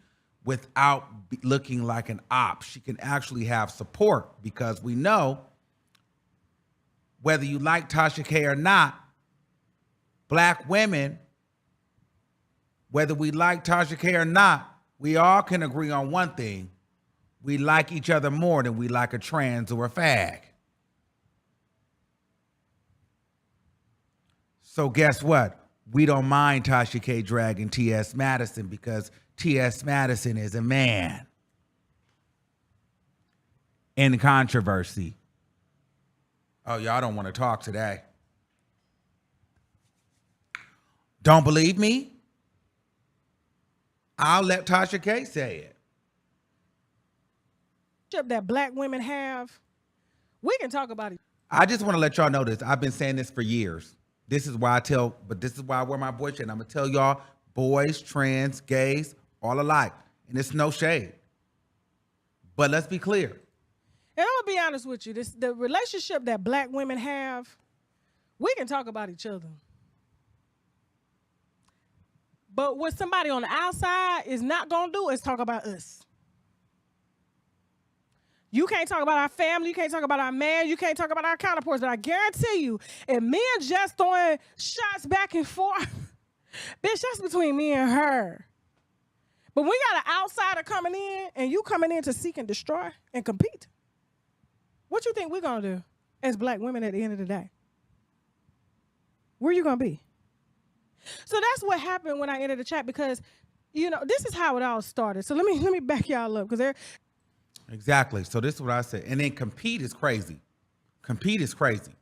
without looking like an op. She can actually have support, because we know whether you like Tasha K or not, black women, whether we like Tasha K or not, we all can agree on one thing. We like each other more than we like a trans or a fag. So guess what? We don't mind Tasha K dragging T.S. Madison because T.S. Madison is a man. In controversy. Oh, y'all don't want to talk today. Don't believe me? I'll let Tasha K say it. That black women have, we can talk about it. I just want to let y'all know this. I've been saying this for years. This is why this is why I wear my boy shirt. And I'm going to tell y'all, boys, trans, gays, all alike. And it's no shade. But let's be clear. And I'm going to be honest with you. The relationship that black women have, we can talk about each other. But what somebody on the outside is not going to do is talk about us. You can't talk about our family. You can't talk about our man. You can't talk about our counterparts. But I guarantee you, if me and Jess throwing shots back and forth, bitch, that's between me and her. But we got an outsider coming in, and you coming in to seek and destroy and compete. What you think we're going to do as black women at the end of the day? Where you going to be? So that's what happened when I entered the chat because, you know, this is how it all started. So let me back y'all up because they're... Exactly. So this is what I said. And then compete is crazy. Compete is crazy.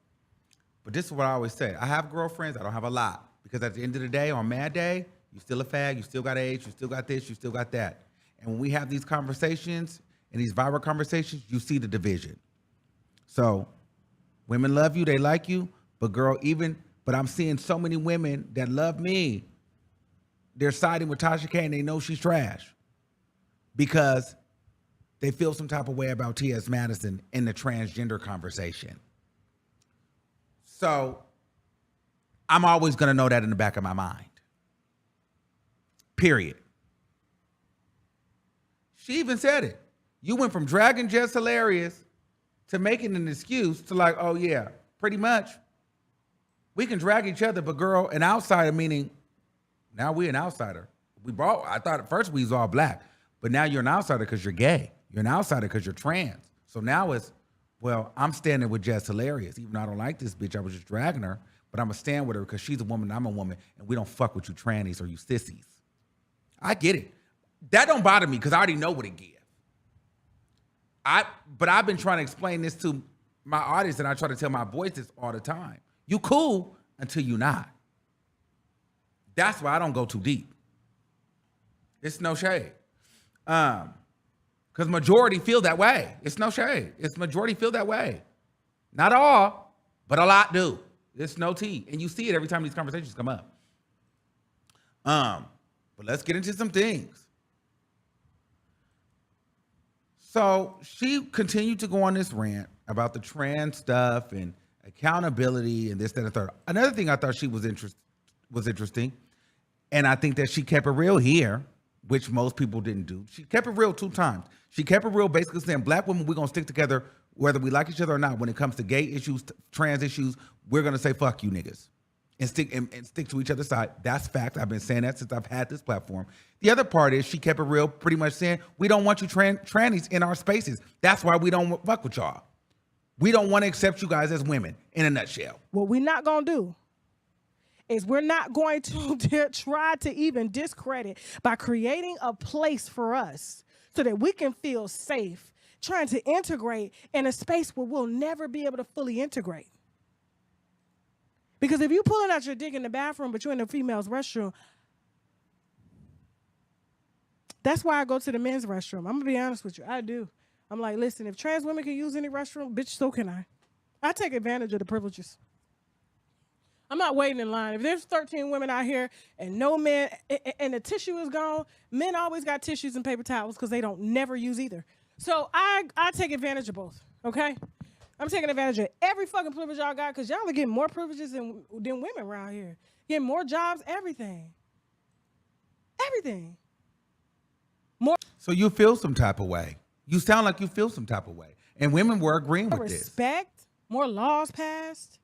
But this is what I always say. I have girlfriends. I don't have a lot. Because at the end of the day, on Mad Day, you still a fag. You still got age. You still got this. You still got that. And when we have these conversations and these viral conversations, you see the division. So women love you. They like you. But girl, but I'm seeing so many women that love me. They're siding with Tasha K and they know she's trash. Because they feel some type of way about T.S. Madison in the transgender conversation. So I'm always going to know that in the back of my mind. Period. She even said it. You went from dragging Jess hilarious to making an excuse to like, oh yeah, pretty much. We can drag each other, but girl, an outsider, meaning now we're an outsider. I thought at first we was all black, but now you're an outsider because you're gay. You're an outsider because you're trans. So now it's, well, I'm standing with Jess hilarious. Even though I don't like this bitch, I was just dragging her, but I'm going to stand with her because she's a woman and I'm a woman, and we don't fuck with you trannies or you sissies. I get it. That don't bother me because I already know what it gives. But I've been trying to explain this to my audience, and I try to tell my boys this all the time. You cool until you not. That's why I don't go too deep. It's no shade. Because majority feel that way. It's no shade. It's majority feel that way. Not all, but a lot do. It's no tea. And you see it every time these conversations come up. But let's get into some things. So she continued to go on this rant about the trans stuff and accountability and this, that, and the third. Another thing I thought she was interesting, and I think that she kept it real here, which most people didn't do. She kept it real 2 times. She kept it real basically saying, black women, we're going to stick together whether we like each other or not. When it comes to gay issues, trans issues, we're going to say, fuck you niggas. And stick to each other's side. That's fact. I've been saying that since I've had this platform. The other part is she kept it real, pretty much saying, we don't want you trannies in our spaces. That's why we don't fuck with y'all. We don't want to accept you guys as women, in a nutshell. What we're not going to do is we're not going to try to even discredit by creating a place for us so that we can feel safe trying to integrate in a space where we'll never be able to fully integrate. Because if you're pulling out your dick in the bathroom, but you're in the female's restroom, that's why I go to the men's restroom. I'm going to be honest with you. I do. I'm like, listen, if trans women can use any restroom, bitch, so can I. I take advantage of the privileges. I'm not waiting in line. If there's 13 women out here and no men, and the tissue is gone, men always got tissues and paper towels because they don't never use either. So I take advantage of both, okay? I'm taking advantage of every fucking privilege y'all got because y'all are getting more privileges than women around here. Getting more jobs, everything. Everything. More. So you feel some type of way. You sound like you feel some type of way. And women were agreeing with this. Respect, more laws passed.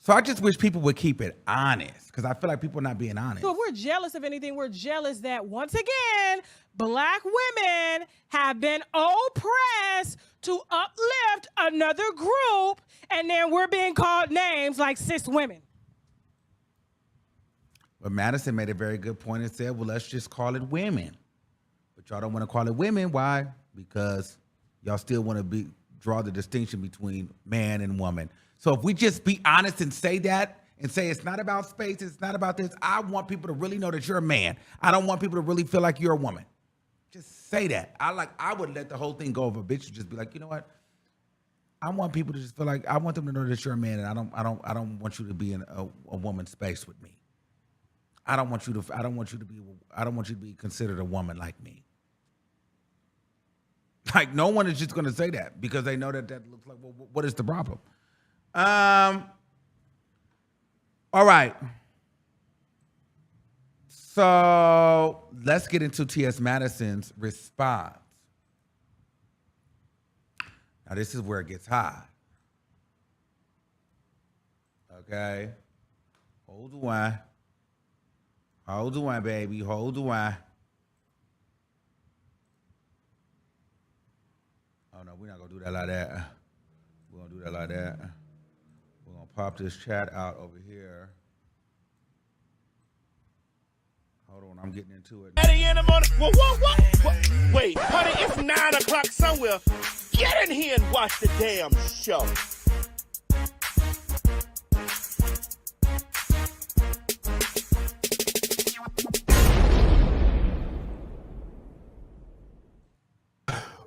So I just wish people would keep it honest, because I feel like people are not being honest. So if we're jealous of anything, we're jealous that, once again, Black women have been oppressed to uplift another group, and then we're being called names like cis women. But Madison made a very good point and said, well, let's just call it women. But y'all don't want to call it women. Why? Because y'all still want to draw the distinction between man and woman. So if we just be honest and say that, and say it's not about space, it's not about this, I want people to really know that you're a man. I don't want people to really feel like you're a woman. Just say that. I would let the whole thing go if a bitch would just be like, you know what? I want people to just feel like, I want them to know that you're a man, and I don't want you to be in a woman's space with me. I don't want you to be considered a woman like me. Like, no one is just going to say that because they know that looks like, well, what is the problem? All right. So let's get into T.S. Madison's response. Now, this is where it gets hot. Okay. Hold the wine. Hold the wine, baby. Hold the wine. Oh, no, we're not going to do that like that. We're going to do that like that. We're going to pop this chat out over here. Hold on, I'm getting into it. In the morning. What? Wait, honey, it's 9 o'clock somewhere. Get in here and watch the damn show.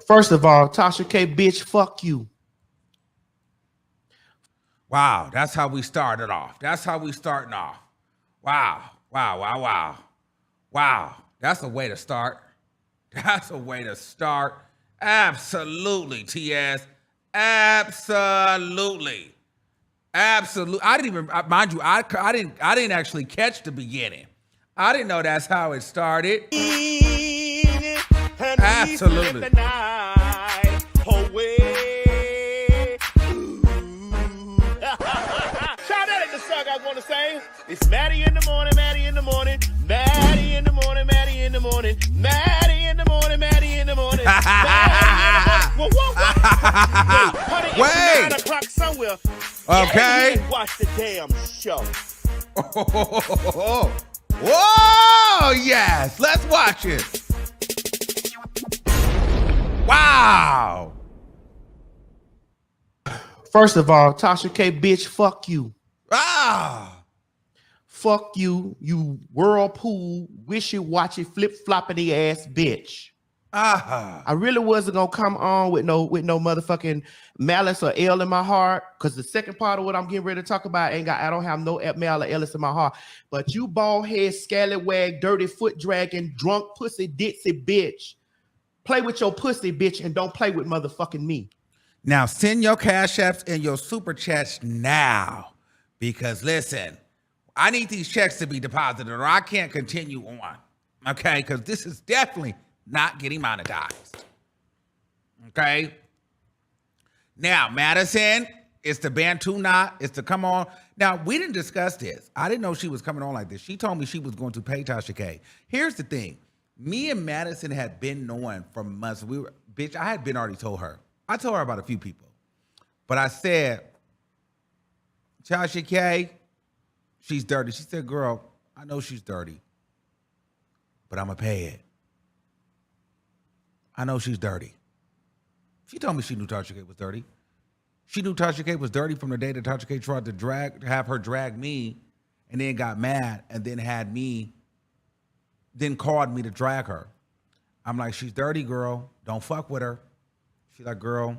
First of all, Tasha K, bitch, fuck you. Wow, that's how we started off. That's how we starting off. Wow. That's a way to start. That's a way to start. Absolutely, TS. Absolutely. Absolutely. I didn't even, mind you, I didn't actually catch the beginning. I didn't know that's how it started. Absolutely. I want to say it's Maddie in the morning, Maddie in the morning, Maddie in the morning, Maddie in the morning, Maddie in the morning, Maddie in the morning. Wait, it's 9 o'clock somewhere. Okay. Watch the damn show. Whoa, yes, let's watch it. Wow. First of all, Tasha K, bitch, fuck you. Ah. Fuck you, you whirlpool, wishy-washy, flip-floppity ass bitch. I really wasn't gonna come on with no motherfucking malice or ill in my heart, because the second part of what I'm getting ready to talk about I don't have no malice or illness in my heart. But you bald head, scallywag, dirty foot dragging, drunk pussy ditzy bitch, play with your pussy, bitch, and don't play with motherfucking me. Now send your cash apps and your super chats now. Because listen, I need these checks to be deposited or I can't continue on, okay? Because this is definitely not getting monetized, okay? Now, Madison, it's the Bantu knot, it's the come on. Now, we didn't discuss this. I didn't know she was coming on like this. She told me she was going to pay Tasha K. Here's the thing. Me and Madison had been knowing for months. I had been already told her. I told her about a few people. But I said, Tasha K, she's dirty. She said, girl, I know she's dirty, but I'm going to pay it. I know she's dirty. She told me she knew Tasha K was dirty. She knew Tasha K was dirty from the day that Tasha K tried to have her drag me and then got mad and then called me to drag her. I'm like, she's dirty, girl. Don't fuck with her. She's like, girl,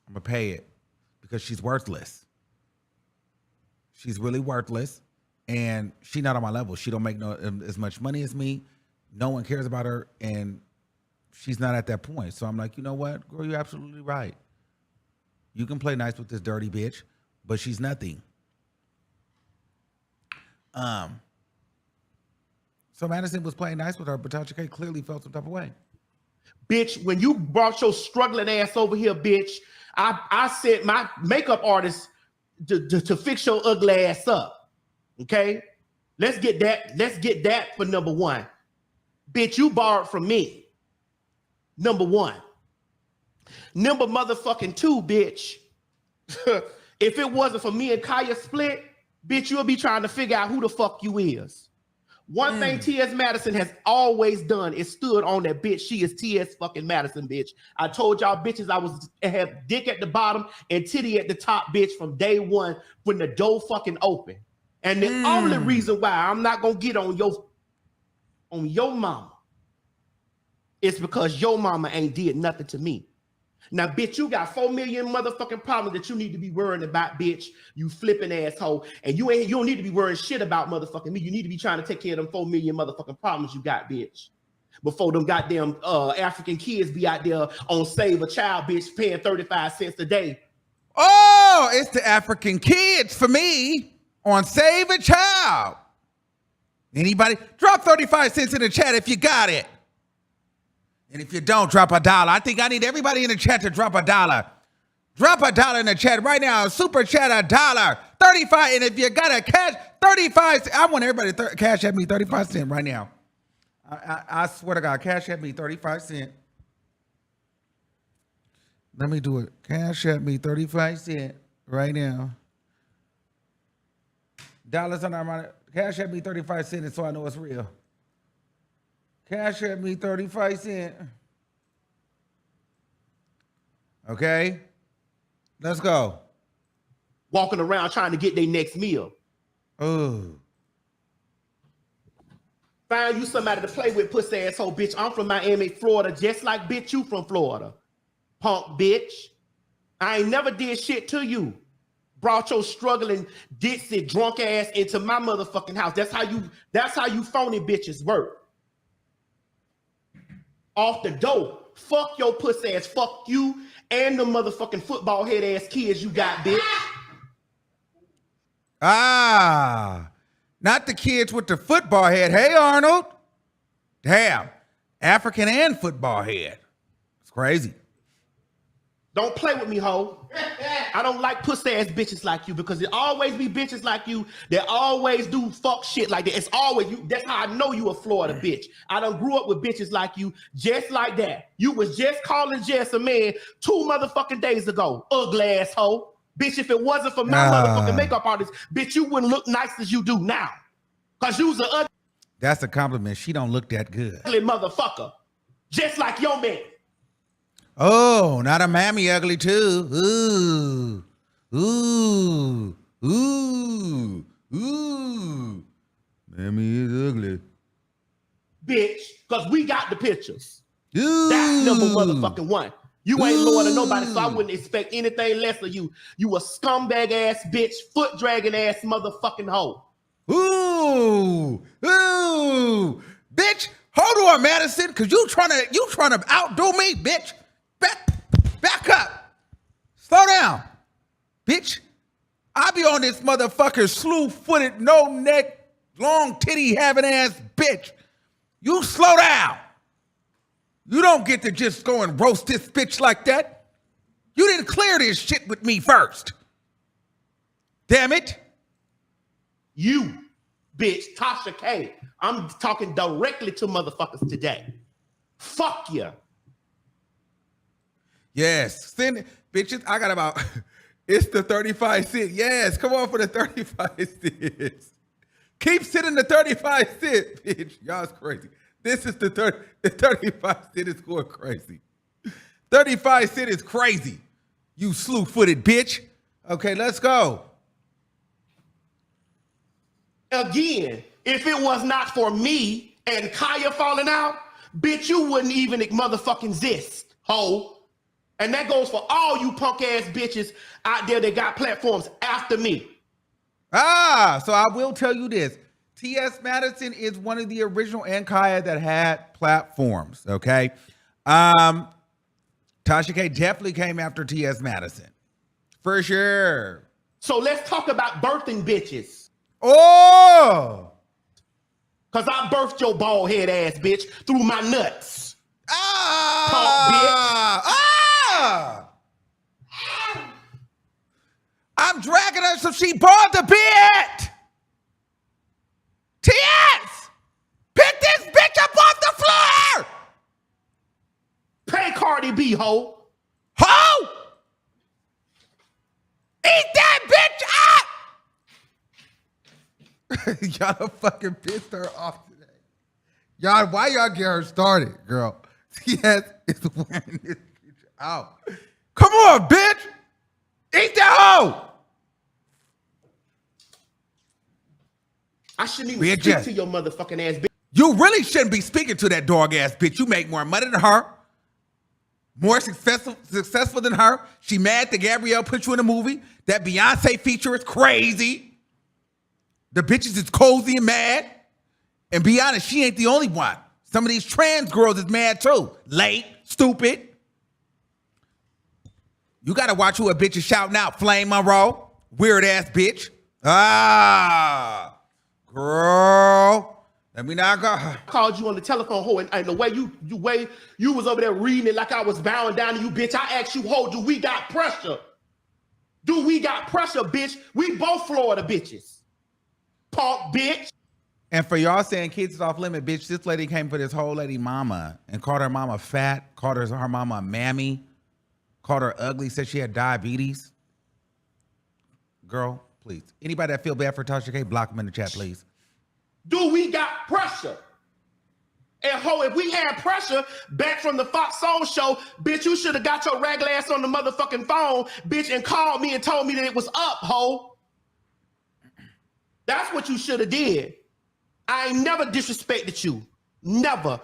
I'm going to pay it because she's worthless. She's really worthless, and she's not on my level. She don't make as much money as me. No one cares about her, and she's not at that point. So I'm like, you know what, girl, you're absolutely right. You can play nice with this dirty bitch, but she's nothing. So Madison was playing nice with her, but Tasha K clearly felt some type of way. Bitch, when you brought your struggling ass over here, bitch, I said my makeup artist to fix your ugly ass up. Okay? Let's get that for number one. Bitch, you borrowed from me. Number one. Number motherfucking two, bitch. If it wasn't for me and Kaya split, bitch, you'll be trying to figure out who the fuck you is. One thing T.S. Madison has always done is stood on that bitch. She is T.S. fucking Madison, bitch. I told y'all bitches I have dick at the bottom and titty at the top, bitch, from day one when the door fucking open. And the only reason why I'm not gonna get on your mama is because your mama ain't did nothing to me. Now, bitch, you got 4 million motherfucking problems that you need to be worrying about, bitch. You flipping asshole. And you don't need to be worrying shit about motherfucking me. You need to be trying to take care of them 4 million motherfucking problems you got, bitch. Before them goddamn African kids be out there on Save a Child, bitch, paying 35 cents a day. Oh, it's the African kids for me on Save a Child. Anybody? Drop 35 cents in the chat if you got it. And if you don't, drop $1. I think I need everybody in the chat to drop $1. Drop $1 in the chat right now. Super chat $1. 35. And if you got a cash, 35. I want everybody to cash at me 35 cents right now. I swear to God, cash at me 35 cents. Let me do it. Cash at me 35 cents right now. Dollars on Armon. Cash at me 35 cents so I know it's real. Cash at me 35 cents. Okay. Let's go. Walking around trying to get their next meal. Oh. Find you somebody to play with, pussy asshole, bitch. I'm from Miami, Florida, just like bitch you from Florida. Punk bitch. I ain't never did shit to you. Brought your struggling, ditzy, drunk ass into my motherfucking house. That's how you phony bitches work. Off the door. Fuck your pussy ass. Fuck you and the motherfucking football head ass kids you got, bitch. Ah, not the kids with the football head. Hey, Arnold. Damn. African and football head. It's crazy. Don't play with me, ho. I don't like pussy ass bitches like you because there always be bitches like you that always do fuck shit like that. It's always you. That's how I know you a Florida bitch. I done grew up with bitches like you just like that. You was just calling Jess a man 2 motherfucking days ago. Ugly asshole. Bitch, if it wasn't for my motherfucking makeup artist, bitch, you wouldn't look nice as you do now. Cause you's an ugly. That's a compliment. She don't look that good. Motherfucker. Just like your man. Oh, not a mammy ugly too. Ooh. Ooh. Ooh. Ooh. Mammy is ugly. Bitch, because we got the pictures. Ooh. That's number motherfucking one. You ain't loyal to nobody, so I wouldn't expect anything less of you. You a scumbag ass bitch, foot dragging ass motherfucking hoe. Ooh. Ooh. Bitch, hold on, Madison, because you trying to outdo me, bitch. Back up. Slow down. Bitch, I be on this motherfucker slew-footed, no-neck, long titty having ass bitch. You slow down. You don't get to just go and roast this bitch like that. You didn't clear this shit with me first. Damn it. You, bitch, Tasha K. I'm talking directly to motherfuckers today. Fuck you. Yes, send it. Bitches, I got about, it's the 35 cents. Yes, come on for the 35 cents. Keep sending the 35 cents, bitch. Y'all's crazy. This is the 35 cent is going crazy. 35 cent is crazy. You slew-footed bitch. Okay, let's go. Again, if it was not for me and Kaya falling out, bitch, you wouldn't even motherfucking exist, ho. And that goes for all you punk ass bitches out there that got platforms after me. Ah, so I will tell you this. T.S. Madison is one of the original and Kaya that had platforms, okay? Tasha K definitely came after T.S. Madison. For sure. So let's talk about birthing bitches. Oh! Because I birthed your bald head ass bitch through my nuts. Ah! Punk bitch. Ah! I'm dragging her her, so she bought the bit. TS, pick this bitch up off the floor. Pay Cardi B, ho. Ho! Eat that bitch up. Y'all done fucking pissed her off today. Y'all, why y'all get her started, girl? TS is wearing this bitch out. Come on, bitch. Eat that hoe. I shouldn't even speak to your motherfucking ass bitch. You really shouldn't be speaking to that dog ass bitch. You make more money than her, more successful than her. She mad that Gabrielle put you in a movie. That Beyonce feature is crazy. The bitches is cozy and mad. And be honest, she ain't the only one. Some of these trans girls is mad too. Late, stupid. You gotta watch who a bitch is shouting out. Flame Monroe, weird ass bitch. Ah. Girl, let me not go. I called you on the telephone, ho, and the way you was over there reading it like I was bowing down to you, bitch. I asked you, ho, do we got pressure? Do we got pressure, bitch? We both Florida bitches. Punk bitch. And for y'all saying kids is off limit, bitch, this lady came for this whole lady mama and called her mama fat, called her mama a mammy, called her ugly, said she had diabetes. Girl, please. Anybody that feel bad for Tasha K, block them in the chat, please. Do we got pressure? And ho, if we had pressure back from the Fox Soul show, bitch, you should have got your regular ass on the motherfucking phone, bitch, and called me and told me that it was up, ho. That's what you should have did. I ain't never disrespected you. Never.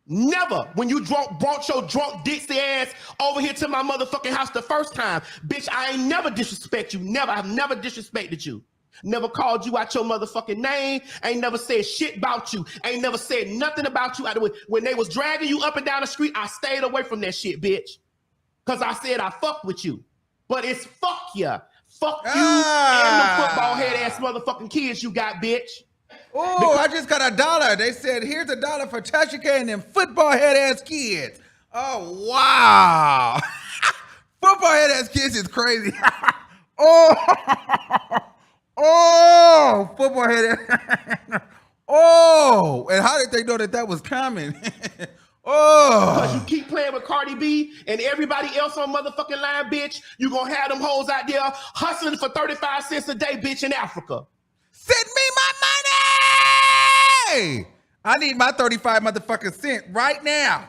Never. When you brought your drunk Dixie ass over here to my motherfucking house the first time, bitch, I ain't never disrespect you. Never. I've never disrespected you. Never called you out your motherfucking name. Ain't never said shit about you. Ain't never said nothing about you. When they was dragging you up and down the street, I stayed away from that shit, bitch. Because I said I fucked with you. But it's fuck ya. Fuck you and the football head ass motherfucking kids you got, bitch. Oh, I just got $1. They said, here's $1 for Tasha K and them football head ass kids. Oh, wow. Football head ass kids is crazy. Oh, football head ass. Oh, and how did they know that was coming? Oh. Because you keep playing with Cardi B and everybody else on motherfucking line, bitch. You gonna have them hoes out there hustling for 35 cents a day, bitch, in Africa. Send me my money! I need my 35 motherfucking cent right now.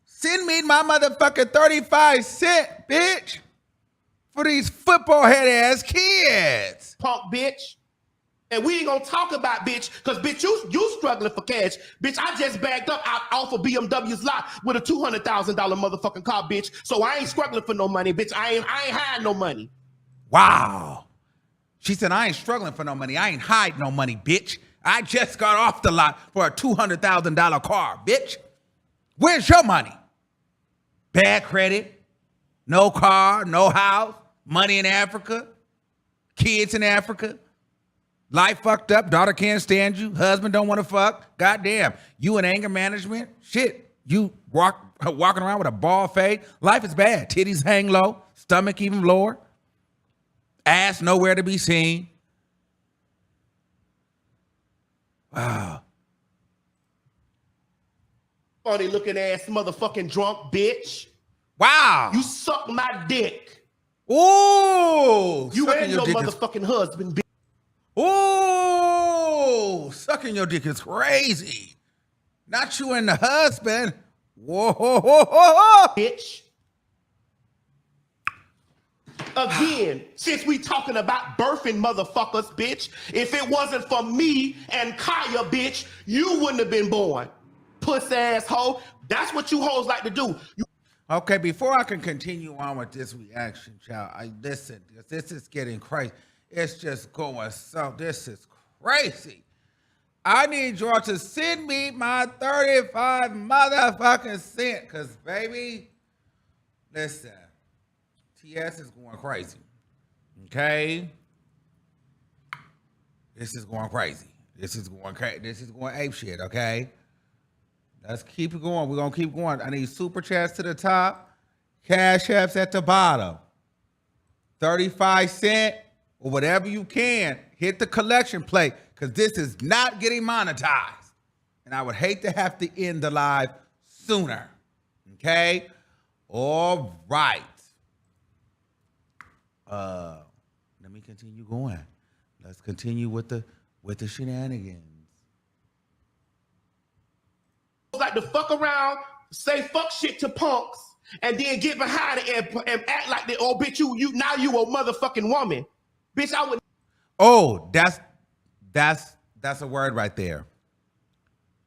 Send me my motherfucking 35 cent, bitch, for these football head ass kids. Punk bitch. And we ain't gonna talk about bitch, because bitch, you struggling for cash. Bitch, I just bagged up out off of BMW's lot with a $200,000 motherfucking car, bitch. So I ain't struggling for no money, bitch. I ain't hiding no money. Wow. She said, I ain't struggling for no money. I ain't hiding no money, bitch. I just got off the lot for a $200,000 car, bitch. Where's your money? Bad credit, no car, no house, money in Africa, kids in Africa, life fucked up, daughter can't stand you, husband don't want to fuck. Goddamn, you in anger management? Shit, you walking around with a bald fade. Life is bad. Titties hang low, stomach even lower. Ass nowhere to be seen. Wow. Funny looking ass motherfucking drunk bitch. Wow. You suck my dick. Ooh. You and your motherfucking husband, bitch. Ooh. Sucking your dick is crazy. Not you and the husband. Whoa. Bitch. Again, since we talking about birthing motherfuckers, bitch, if it wasn't for me and Kaya, bitch, you wouldn't have been born. Puss asshole. That's what you hoes like to do. Okay, before I can continue on with this reaction, child, listen, this is getting crazy. It's just going so, this is crazy. I need y'all to send me my 35 motherfucking cent, because, baby, listen. TS is going crazy. Okay? This is going crazy. This is going ape shit, okay? Let's keep it going. We're going to keep going. I need super chats to the top, cash apps at the bottom. 35 cents or whatever you can, hit the collection plate because this is not getting monetized. And I would hate to have to end the live sooner. Okay? All right. Let me continue going. Let's continue with the shenanigans. Like to fuck around, say fuck shit to punks, and then get behind it and act like they, oh bitch, you now you a motherfucking woman. Bitch, I would. Oh, that's a word right there.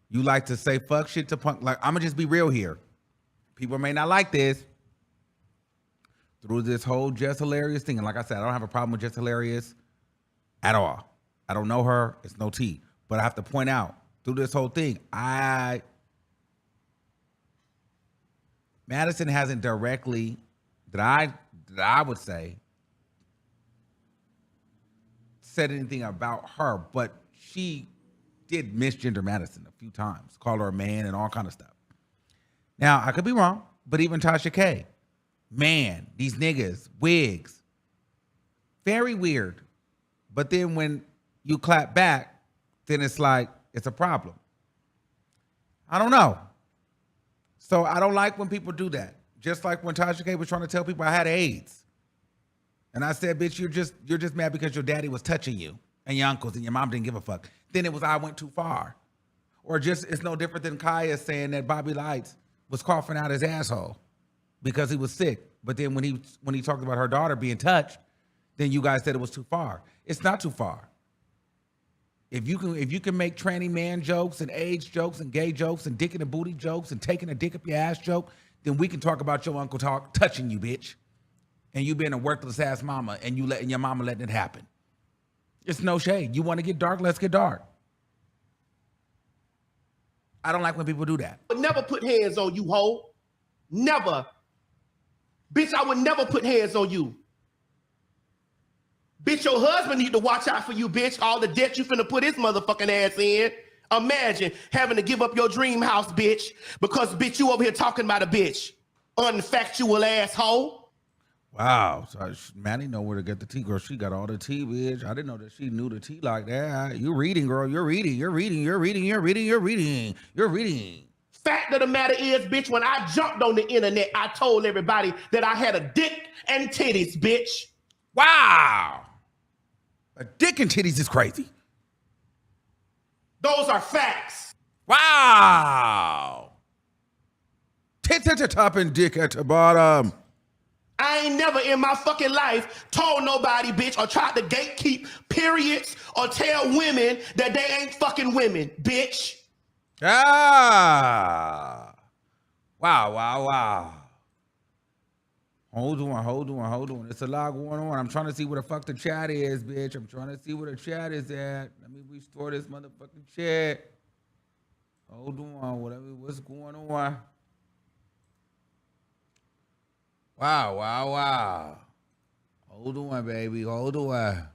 You like to say fuck shit to punk. Like, I'm gonna just be real here. People may not like this. Through this whole Jess Hilarious thing, and like I said, I don't have a problem with Jess Hilarious at all. I don't know her. It's no tea. But I have to point out, through this whole thing, Madison hasn't directly, that I would say, said anything about her, but she did misgender Madison a few times, call her a man and all kind of stuff. Now, I could be wrong, but even Tasha K, man, these niggas, wigs, very weird. But then when you clap back, then it's like, it's a problem. I don't know. So I don't like when people do that. Just like when Tasha K was trying to tell people I had AIDS. And I said, bitch, you're just mad because your daddy was touching you and your uncles and your mom didn't give a fuck. Then it was, I went too far. Or just, it's no different than Kaya saying that Bobby Lights was coughing out his asshole because he was sick. But then when he talked about her daughter being touched, then you guys said it was too far. It's not too far. If you can make tranny man jokes and AIDS jokes and gay jokes and dick in the booty jokes and taking a dick up your ass joke, then we can talk about your uncle touching you, bitch. And you being a worthless ass mama and your mama letting it happen. It's no shade. You want to get dark, let's get dark. I don't like when people do that. I would never put hands on you, ho. Never. Bitch, I would never put hands on you. Bitch, your husband need to watch out for you, bitch. All the debt you finna put his motherfucking ass in. Imagine having to give up your dream house, bitch, because, bitch, you over here talking about a bitch. Unfactual asshole. Wow. So Manny know where to get the tea, girl. She got all the tea, bitch. I didn't know that she knew the tea like that. You're reading, girl. You're reading. Fact of the matter is, bitch, when I jumped on the internet, I told everybody that I had a dick and titties, bitch. Wow. A dick and titties is crazy. Those are facts. Wow. Tits at the top and dick at the bottom. I ain't never in my fucking life told nobody, bitch, or tried to gatekeep periods or tell women that they ain't fucking women, bitch. Ah. Wow. Hold on. It's a lot going on. I'm trying to see where the fuck the chat is, bitch. I'm trying to see where the chat is at. Let me restore this motherfucking chat. Hold on. What's going on? Wow. Hold on, baby. Hold on.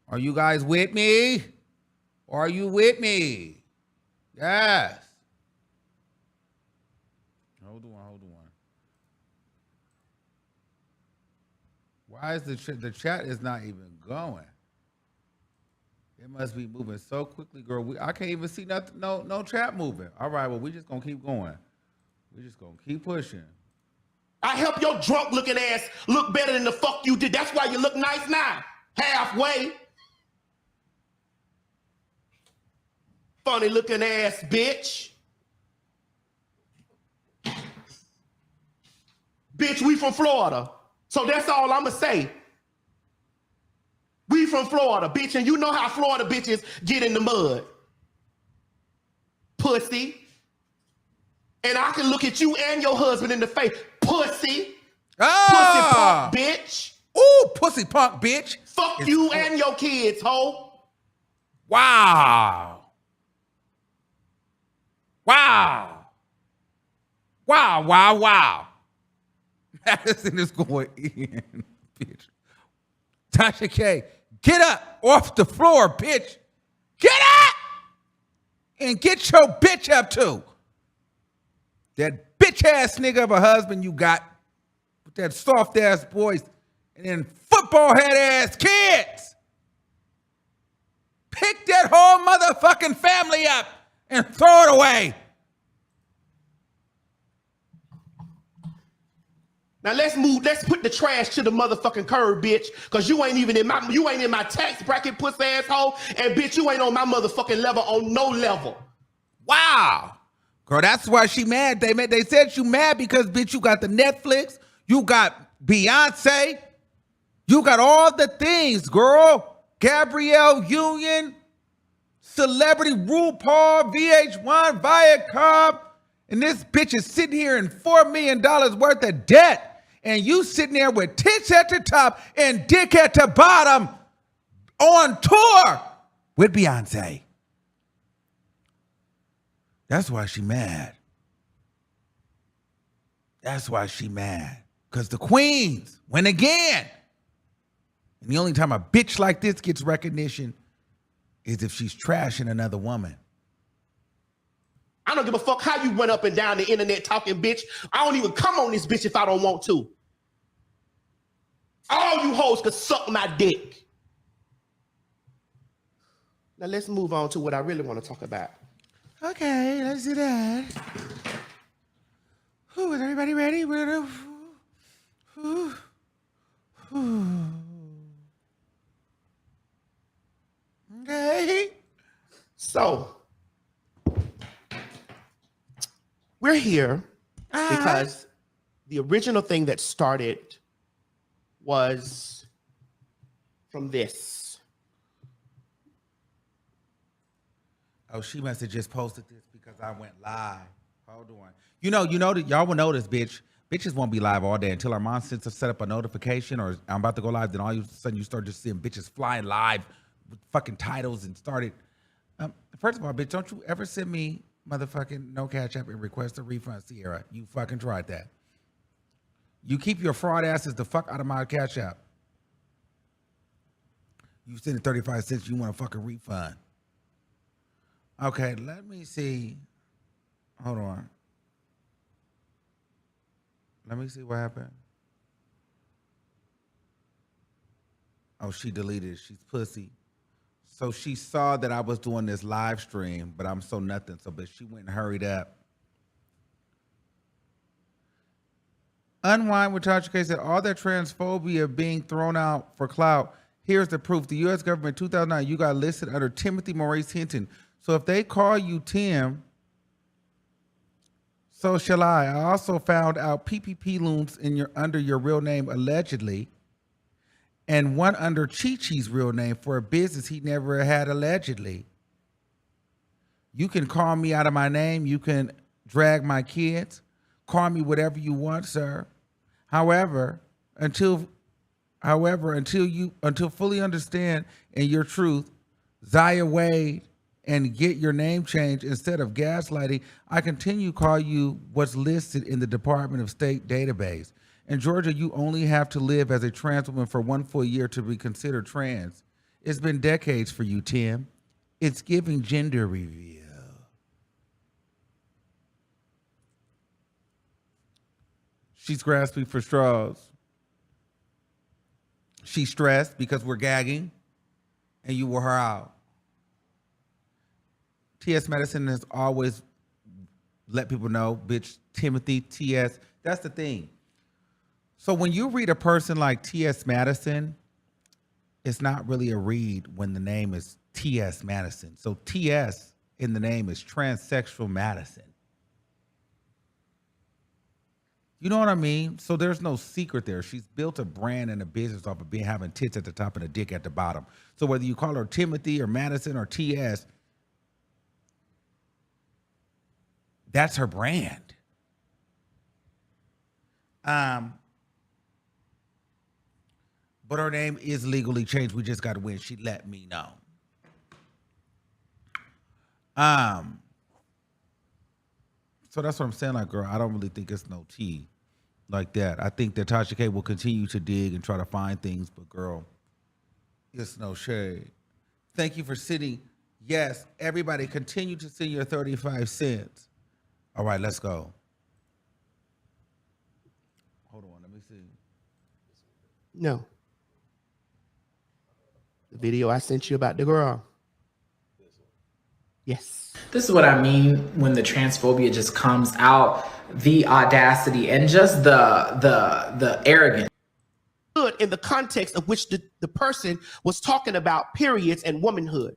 Are you guys with me? Are you with me? Yes. Hold on. Why is the chat is not even going? It must be moving so quickly, girl. I can't even see nothing. No chat moving. All right, well, we just gonna keep going. We're just gonna keep pushing. I help your drunk looking ass look better than the fuck you did. That's why you look nice now. Halfway. Funny looking ass bitch. Bitch, we from Florida. So that's all I'ma say. We from Florida, bitch, and you know how Florida bitches get in the mud. Pussy. And I can look at you and your husband in the face. Pussy. Pussy punk, bitch. Ooh, pussy punk, bitch. Fuck you and your kids, ho. Wow. Madison is going in, bitch. Tasha K, get up off the floor, bitch. Get up and get your bitch up too. That bitch ass nigga of a husband you got with that soft ass voice and then football head ass kids. Pick that whole motherfucking family up and throw it away. Now let's put the trash to the motherfucking curb, bitch. Cause you ain't in my tax bracket, pussy asshole. And bitch, you ain't on my motherfucking level on no level. Wow. Girl, that's why she mad. They said you mad because, bitch, you got the Netflix, you got Beyonce, you got all the things, girl. Gabrielle Union, Celebrity RuPaul, VH1, Viacom, and this bitch is sitting here in $4 million worth of debt. And you sitting there with tits at the top and dick at the bottom on tour with Beyonce. That's why she mad. That's why she mad. Because the queens win again. And the only time a bitch like this gets recognition is if she's trashing another woman. I don't give a fuck how you went up and down the internet talking, bitch. I don't even come on this bitch if I don't want to. All you hoes could suck my dick. Now let's move on to what I really want to talk about. Okay, let's do that. Ooh, is everybody ready? Okay. So, we're here because the original thing that started was from this. Oh, she must have just posted this because I went live. Hold on. You know that y'all will notice, bitch. Bitches won't be live all day until Armon set up a notification or I'm about to go live. Then all of a sudden you start just seeing bitches flying live with fucking titles and started. First of all, bitch, don't you ever send me motherfucking no cash app and request a refund, Sierra. You fucking tried that. You keep your fraud asses the fuck out of my cash app. You send it 35 cents, you want a fucking refund. Okay, let me see. Hold on. Let me see what happened. Oh, she deleted it. She's pussy. So she saw that I was doing this live stream, but I'm so nothing. So, but she went and hurried up. Unwind with Tasha K said, all that transphobia being thrown out for clout. Here's the proof. The U.S. government, 2009, you got listed under Timothy Maurice Hinton. So if they call you Tim, so shall I. I also found out PPP loans under your real name, allegedly, and one under Chi-Chi's real name for a business he never had, allegedly. You can call me out of my name. You can drag my kids. Call me whatever you want, sir. However, until fully understand in your truth, Zaya Wade, and get your name changed instead of gaslighting, I continue to call you what's listed in the Department of State database. In Georgia, you only have to live as a trans woman for 1 full year to be considered trans. It's been decades for you, Tim. It's giving gender reveal. She's grasping for straws. She's stressed because we're gagging and you wore her out. T.S. Madison has always let people know, bitch, Timothy, T.S. That's the thing. So when you read a person like T.S. Madison, it's not really a read when the name is T.S. Madison. So T.S. in the name is Transsexual Madison. You know what I mean? So there's no secret there. She's built a brand and a business off of having tits at the top and a dick at the bottom. So whether you call her Timothy or Madison or T.S., that's her brand. But her name is legally changed. We just got to win. She let me know. So that's what I'm saying, like, girl, I don't really think it's no tea like that. I think that Tasha K will continue to dig and try to find things, but girl, it's no shade. Thank you for sitting. Yes, everybody continue to send your 35 cents. All right, let's go. Hold on, let me see. No. The video I sent you about the girl. Yes. This is what I mean when the transphobia just comes out, the audacity and just the arrogance. In the context of which the person was talking about periods and womanhood.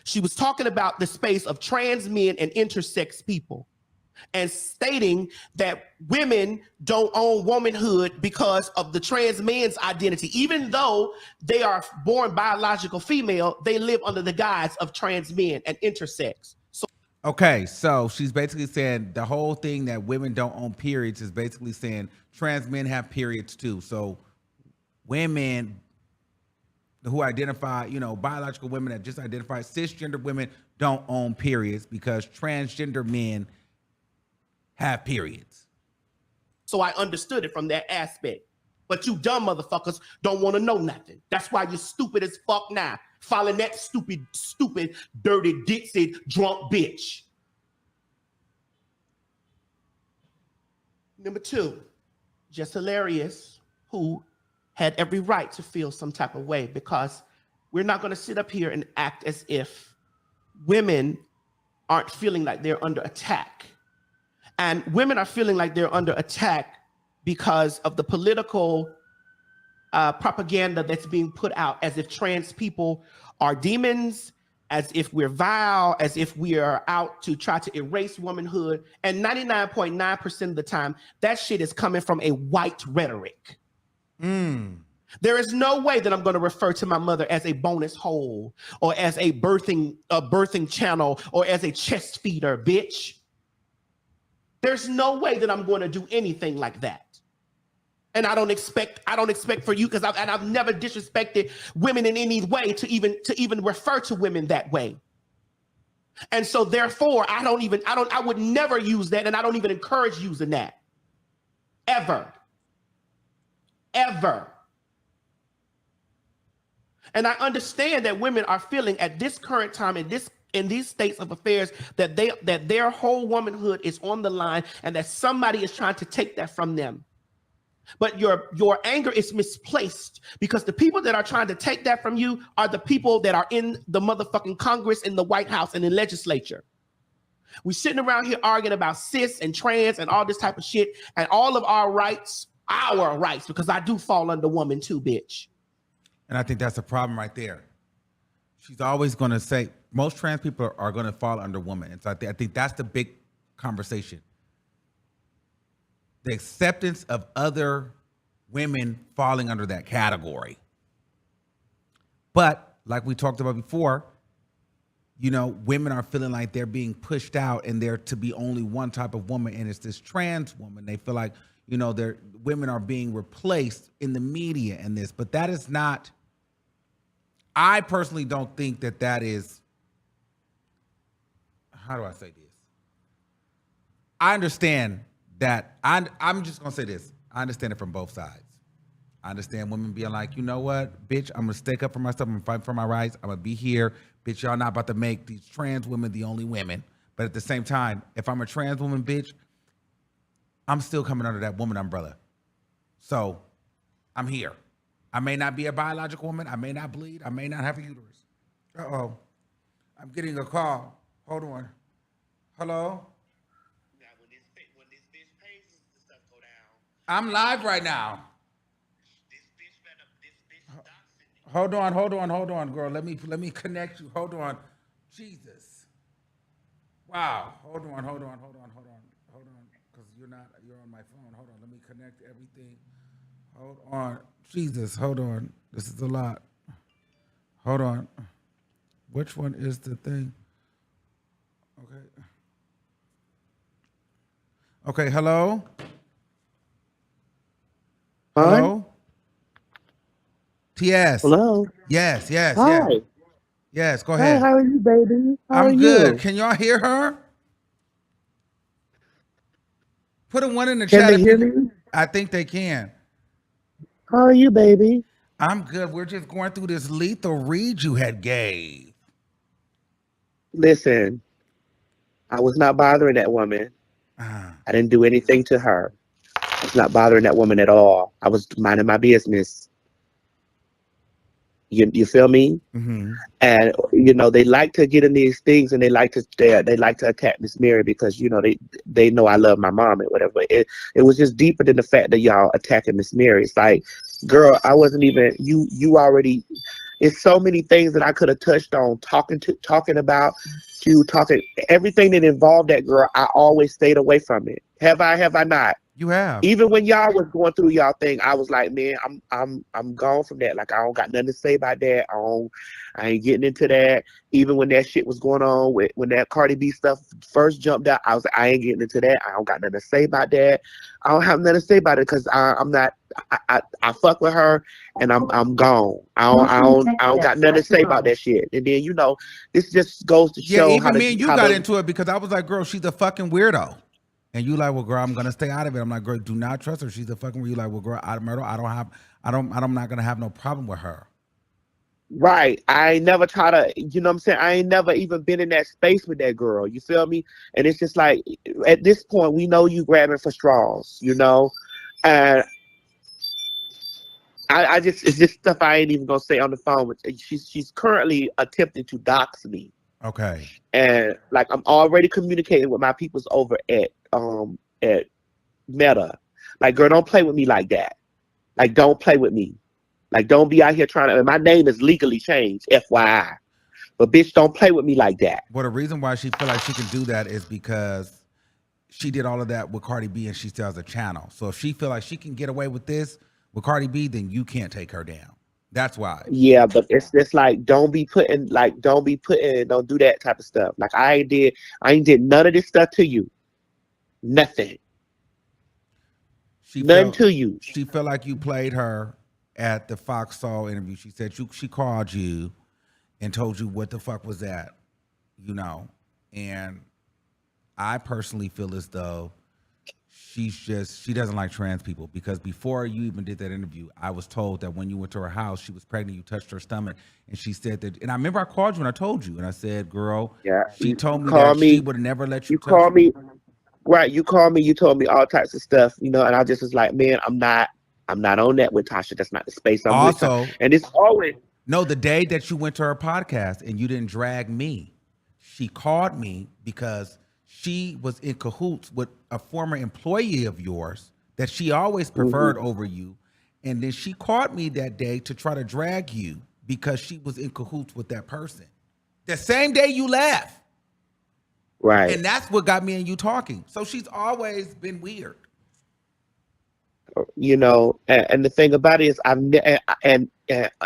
She was talking about the space of trans men and intersex people and stating that women don't own womanhood because of the trans man's identity. Even though they are born biological female, they live under the guise of trans men and intersex. Okay, so she's basically saying the whole thing that women don't own periods is basically saying trans men have periods too. So women who identify, biological women that just identify cisgender women don't own periods because transgender men have periods. So I understood it from that aspect. But you dumb motherfuckers don't want to know nothing. That's why you're stupid as fuck now. Following that stupid, dirty, ditzy, drunk bitch. Number 2, just hilarious, who had every right to feel some type of way, because we're not going to sit up here and act as if women aren't feeling like they're under attack. And women are feeling like they're under attack because of the political propaganda that's being put out, as if trans people are demons, as if we're vile, as if we are out to try to erase womanhood. And 99.9% of the time, that shit is coming from a white rhetoric. There is no way that I'm going to refer to my mother as a bonus hole or as a birthing channel or as a chest feeder, bitch. There's no way that I'm going to do anything like that. And I don't expect for you, because I've never disrespected women in any way to even refer to women that way. And so therefore, I would never use that, and I don't even encourage using that. Ever. And I understand that women are feeling at this current time in these states of affairs that their whole womanhood is on the line and that somebody is trying to take that from them. But your anger is misplaced, because the people that are trying to take that from you are the people that are in the motherfucking Congress, in the White House, and in legislature. We're sitting around here arguing about cis and trans and all this type of shit, and all of our rights, because I do fall under woman too, bitch. And I think that's a problem right there. She's always going to say most trans people are going to fall under woman. And so I think that's the big conversation. The acceptance of other women falling under that category. But like we talked about before, women are feeling like they're being pushed out and they're to be only one type of woman, and it's this trans woman. They feel like, women are being replaced in the media and this, but that is not, I personally don't think that is, how do I say this? I understand that, I'm just going to say this. I understand it from both sides. I understand women being like, you know what, bitch, I'm going to stick up for myself. I'm going to fight for my rights. I'm going to be here. Bitch, y'all not about to make these trans women the only women. But at the same time, if I'm a trans woman, bitch, I'm still coming under that woman umbrella. So I'm here. I may not be a biological woman. I may not bleed. I may not have a uterus. Uh-oh. I'm getting a call. Hold on. Hello? When this bitch pays, the stuff go down. I'm live right now. This bitch Hold on, girl. Let me connect you. Hold on. Jesus. Wow. Hold on. Because you're on my phone. Hold on. Let me connect everything. Hold on. Jesus. Hold on. This is a lot. Hold on. Which one is the thing? Okay, hello? Hello? TS. Hello. Yes. Hi. Yes, go ahead. Hi, how are you, baby? How I'm are good. you? Can y'all hear her? Put a 1 in the Can chat. they hear me? I think they can. How are you, baby? I'm good. We're just going through this lethal read you had gave. Listen, I was not bothering that woman. I didn't do anything to her. I was not bothering that woman at all. I was minding my business. You feel me? Mm-hmm. And they like to get in these things, and they like to attack Miss Mary because they know I love my mom and whatever. But it was just deeper than the fact that y'all attacking Miss Mary. It's like, girl, I wasn't even you already. It's so many things that I could have touched on, talking about everything that involved that girl. I always stayed away from it. Have I not? You have. Even when y'all was going through y'all thing, I was like, man, I'm gone from that. Like, I don't got nothing to say about that. I ain't getting into that. Even when that shit was going on, when that Cardi B stuff first jumped out, I was like, I ain't getting into that. I don't got nothing to say about that. I don't have nothing to say about it because I'm not. I fuck with her, and I'm gone. I don't got nothing to say about that shit. And then this just goes to show even me and you got into it because I was like, girl, she's a fucking weirdo. And you like, well, girl, I'm gonna stay out of it. I'm like, girl, do not trust her. She's a fucking. You like, well, girl, I'm not gonna have no problem with her. Right. I ain't never try to, you know what I'm saying? I ain't never even been in that space with that girl. You feel me? And it's just like, at this point, we know you grabbing for straws, and it's just stuff I ain't even gonna say on the phone. She's currently attempting to dox me. Okay. And like, I'm already communicating with my peoples over at Meta. Like, girl, don't play with me like that. Like, don't play with me. Like, don't be out here trying to. And my name is legally changed, FYI. But bitch, don't play with me like that. Well, the reason why she feel like she can do that is because she did all of that with Cardi B, and she still has a channel. So if she feel like she can get away with this with Cardi B, then you can't take her down. That's why. Yeah, but it's just like, don't do that type of stuff. Like, I ain't did none of this stuff to you. Nothing. None to you. She felt like you played her at the Fox Soul interview. She said she called you and told you what the fuck was that, and I personally feel as though she doesn't like trans people, because before you even did that interview, I was told that when you went to her house, she was pregnant, you touched her stomach, and she said that, and I remember I called you and I told you, and I said, girl, yeah, she told me that she would have never let you touch call me. Right, you called me, you told me all types of stuff, and I just was like, man, I'm not on that with Tasha. That's not the space I'm also, with. And it's always the day that you went to her podcast and you didn't drag me, she called me because she was in cahoots with a former employee of yours that she always preferred over you. And then she called me that day to try to drag you because she was in cahoots with that person. The same day you left. Right. And that's what got me and you talking. So she's always been weird. And the thing about it is, and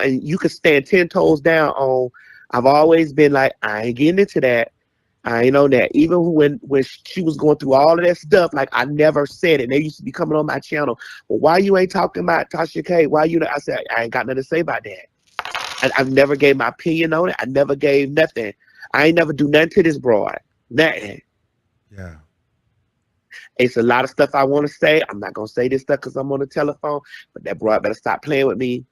you could stand 10 toes down on, I've always been like, I ain't getting into that. I ain't on that. Even when she was going through all of that stuff, like, I never said it. They used to be coming on my channel. Well, why you ain't talking about Tasha K? Why you? I said, I ain't got nothing to say about that. I've never gave my opinion on it. I never gave nothing. I ain't never do nothing to this broad. Nothing. Yeah. It's a lot of stuff I want to say. I'm not going to say this stuff because I'm on the telephone, but that broad better stop playing with me.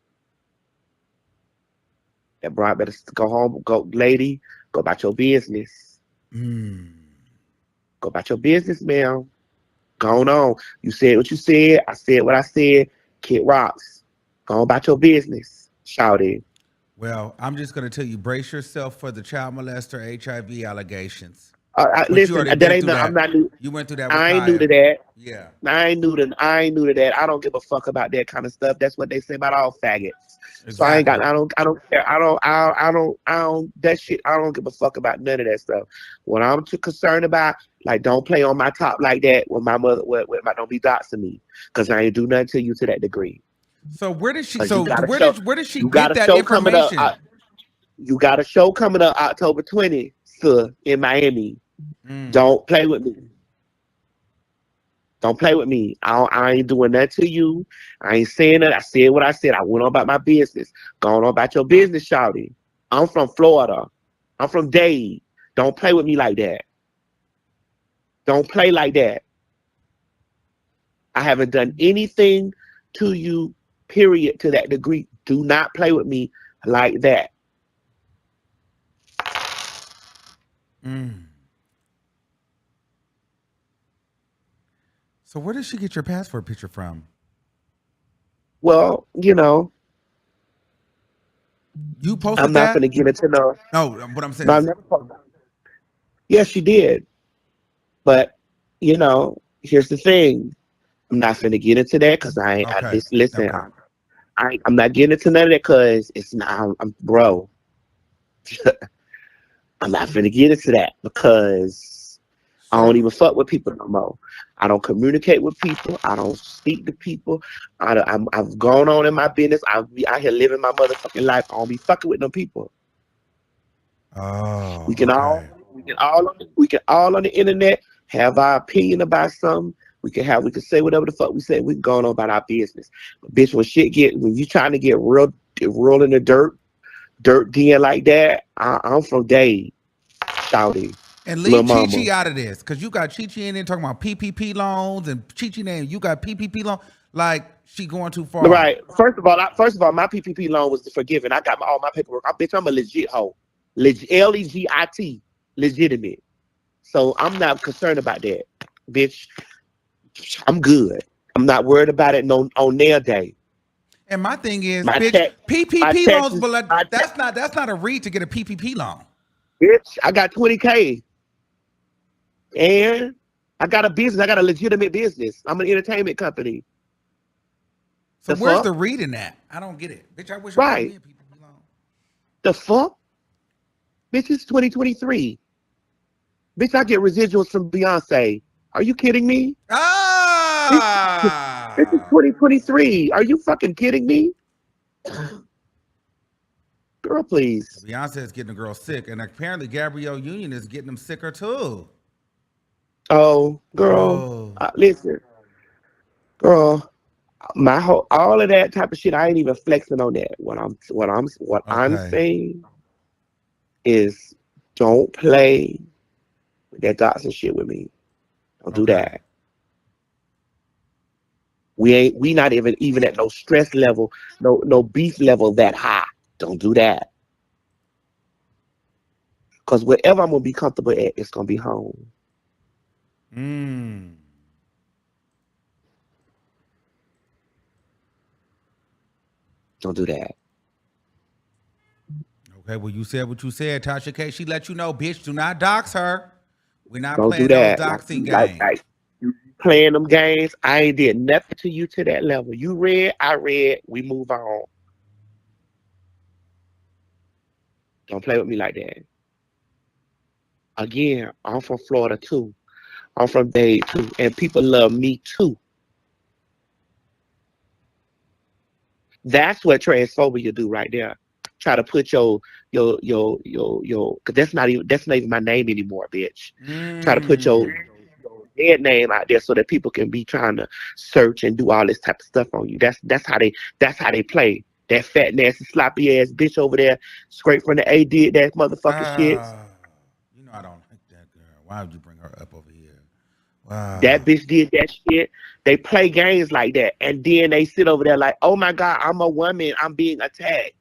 That broad better go home, lady, go about your business. Go about your business, ma'am. Go on. You said what you said. I said what I said. Kid rocks. Go about your business. Shout it. Well, I'm just going to tell you, brace yourself for the child molester HIV allegations. Listen, that ain't no, I'm not new. You went through that with I ain't Kaya. new to that. Yeah. I ain't new to that. I don't give a fuck about that kind of stuff. That's what they say about all faggots. Exactly. So I don't care. I don't that shit. I don't give a fuck about none of that stuff. What I'm too concerned about, like, don't play on my top like that with my mother, don't be doxing me, because I ain't do nothing to you to that degree. So where did she get that that information? You got a show coming up October 20th, in Miami. Don't play with me. Don't play with me. I ain't doing that to you. I ain't saying that. I said what I said. I went on about my business. Going on about your business, shawty. I'm from Florida. I'm from Dade. Don't play with me like that. Don't play like that. I haven't done anything to you, period, to that degree. Do not play with me like that. So where did she get your passport picture from? Well, You posted I'm not that? gonna get into no. No, what I'm saying No, I've is, never posted. Yes, she did. But here's the thing. I'm not gonna get into that because I okay, just listen. okay. I'm not getting into none of that because it's not. Bro. I'm not gonna get into that because I don't even fuck with people no more. I don't communicate with people. I don't speak to people. I've gone on in my business. I'll be out here living my motherfucking life. I don't be fucking with no people. Oh, We can okay. we can all on the internet have our opinion about something. We can say whatever the fuck we say. We can go on about our business. But bitch, when you trying to get real in the dirt den like that, I'm from Dade, shouty. And Lil leave Chi mama. Chi out of this, because you got Chi Chi in there talking about PPP loans, and Chi Chi name, you got PPP loan. Like, she going too far. Right. First of all, my PPP loan was forgiven. I got all my paperwork. Bitch, I'm a legit hoe. LEGIT, legitimate. So I'm not concerned about that, bitch. I'm good. I'm not worried about it on their day. And my thing is, My bitch, check, my PPP loans, taxes, but that's not a read to get a PPP loan. bitch. I got 20K, and I got a business. I got a legitimate business. I'm an entertainment company. So where's the read in that? I don't get it, bitch. I wish I could be in PPP loan. The fuck, bitch. It's 2023. Bitch, I get residuals from Beyonce. Are you kidding me? Ah! This is 2023. Are you fucking kidding me? Girl, please. Beyonce is getting a girl sick, and apparently Gabrielle Union is getting them sicker too. Oh, girl. Listen. Girl, all of that type of shit, I ain't even flexing on that. What I'm saying is don't play with that Dotson shit with me. Don't do that. We not even at no stress level, no beef level that high. Don't do that. Cause wherever I'm gonna be comfortable at, it's gonna be home. Don't do that. Okay, well, you said what you said, Tasha K. She let you know, bitch, do not dox her. We're not Don't playing do that. those doxing games. Like you playing them games. I ain't did nothing to you to that level. You read, I read, we move on. Don't play with me like that. Again, I'm from Florida too. I'm from Dade too. And people love me too. That's what transphobia do right there. Try to put your cause that's not even my name anymore, bitch. Try to put your dead name out there so that people can be trying to search and do all this type of stuff on you. That's how they play. That fat, nasty, sloppy ass bitch over there, straight from the A did that motherfucking shit. You know I don't like that girl. Why would you bring her up over here? Wow. That bitch did that shit. They play games like that, and then they sit over there like, "Oh my God, I'm a woman. I'm being attacked."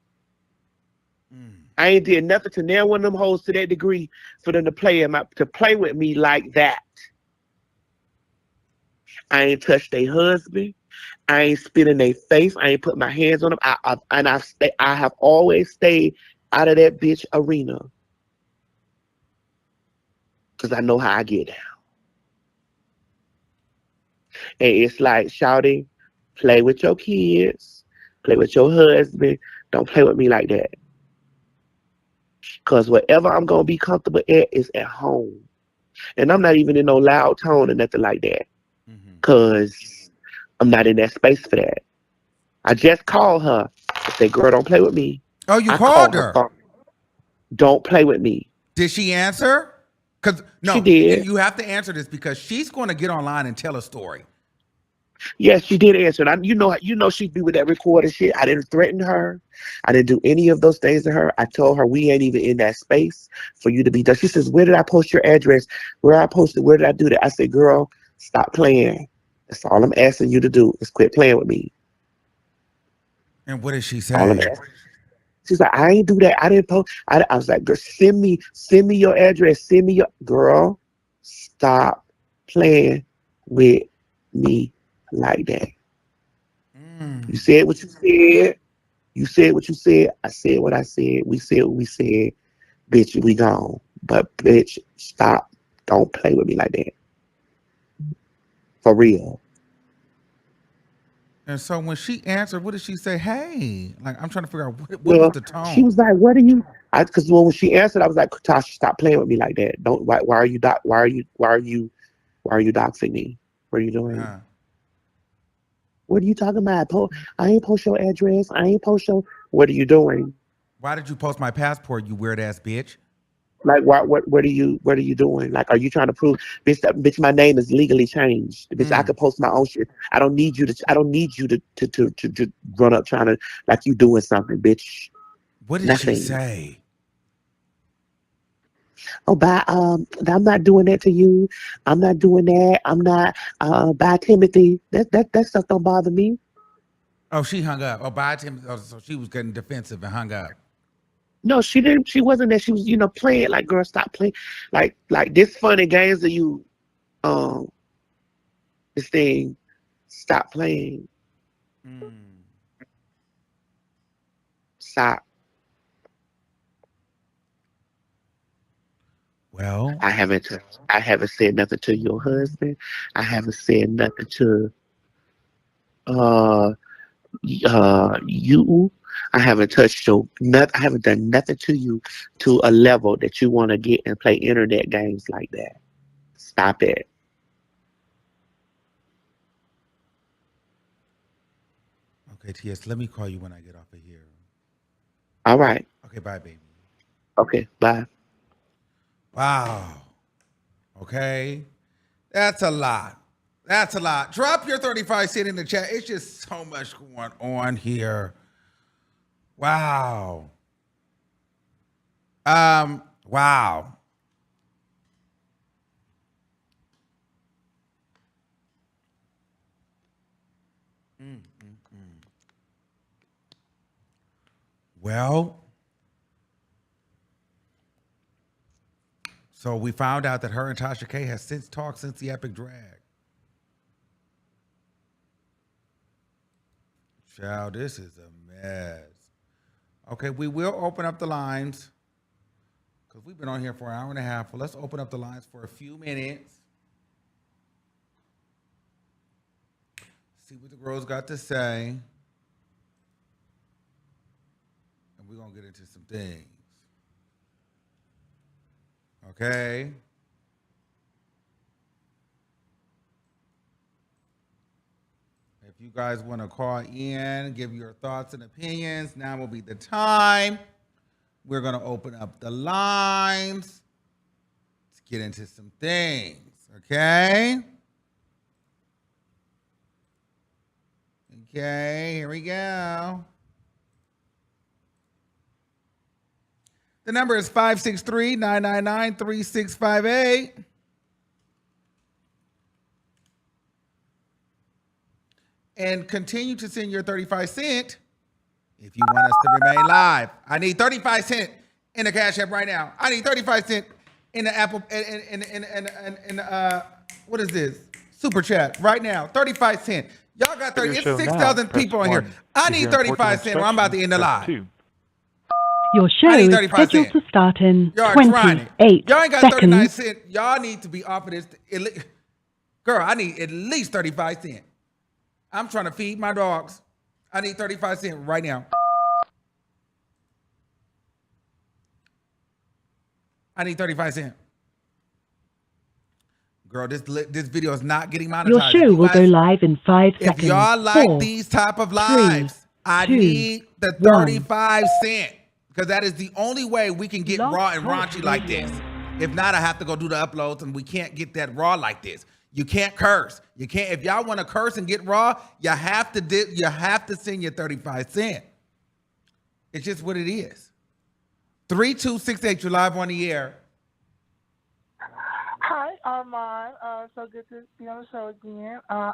I ain't did nothing to nail one of them hoes to that degree for them to play with me like that. I ain't touched their husband. I ain't spit in their face. I ain't put my hands on them. I have always stayed out of that bitch arena because I know how I get down. And it's like, shouting, play with your kids, play with your husband. Don't play with me like that. Because wherever I'm going to be comfortable at is at home. And I'm not even in no loud tone or nothing like that. Because I'm not in that space for that. I just called her and said, girl, don't play with me. Oh, you called her? Don't play with me. Did she answer? Because no, she did. You have to answer this because she's going to get online and tell a story. Yes, she did answer. And you know she'd be with that recorded shit. I didn't threaten her. I didn't do any of those things to her. I told her we ain't even in that space for you to be done. She says, where did I post your address? Where I posted? Where did I do that? I said, girl, stop playing. That's all I'm asking you to do is quit playing with me. And what did she say? She's like, I ain't do that. I didn't post. I was like, girl, send me your address. Send me your girl. Stop playing with me like that. You said what you said. You said what you said. I said what I said. We said what we said. Bitch, we gone. But bitch, stop. Don't play with me like that. For real. And so when she answered, what did she say? Hey, like I'm trying to figure out what was the tone. She was like, "What are you?" Because when she answered, I was like, "Tasha, stop playing with me like that. Don't. Why are you doxing me? What are you doing? What are you talking about? I ain't post your address. I ain't post your. What are you doing? Why did you post my passport, you weird ass bitch? Like what are you doing? Like, are you trying to prove, bitch, my name is legally changed. Bitch, I could post my own shit. I don't need you to run up trying to like you doing something, bitch. What did she say? Oh, bye. I'm not doing that to you. I'm not doing that. I'm not. Bye, Timothy. That stuff don't bother me. Oh, she hung up. Oh, bye, Timothy. Oh, so she was getting defensive and hung up. No, she didn't. She wasn't that. She was, playing like, girl, stop playing. Like this funny games that you, this thing, stop playing. Stop. Well, I haven't said nothing to your husband. I haven't said nothing to you. I haven't touched your I haven't done nothing to you to a level that you want to get and play internet games like that. Stop it. Okay, T.S., let me call you when I get off of here. All right. Okay, bye, baby. Okay, bye. Wow. Okay. That's a lot. That's a lot. Drop your 35 cents in the chat. It's just so much going on here. Wow. Wow. Well, so we found out that her and Tasha K has since talked since the epic drag. Child, this is a mess. Okay, we will open up the lines because we've been on here for an hour and a half. Well, let's open up the lines for a few minutes. See what the girls got to say. And we're going to get into some things. Okay. If you guys want to call in, give your thoughts and opinions, now will be the time. We're going to open up the lines. Let's get into some things, okay? Okay, here we go. The number is 563-999-3658. And continue to send your 35 cents if you want us to remain live. I need 35 cents in the Cash App right now. I need 35 cents in the Apple, what is this? Super Chat right now. 35 cents. Y'all got 30, it's 6,000 people on here. I need 35 cents or I'm about to end the live. Your show is scheduled to start in 28 Y'all ain't got seconds. 39 cents. Y'all need to be off of this. Girl, I need at least 35 cents. I'm trying to feed my dogs. I need 35 cents right now. I need 35 cents. Girl, this video is not getting monetized. Your show will go live in 5 seconds. If y'all like these type of lives, I need the 35 cents. Because that is the only way we can get raw and raunchy like this. If not, I have to go do the uploads and we can't get that raw like this. You can't curse. You can't. If y'all want to curse and get raw, you have to send your 35 cents. It's just what it is. 3268, you're live on the air. Hi, Armon. So good to be on the show again. I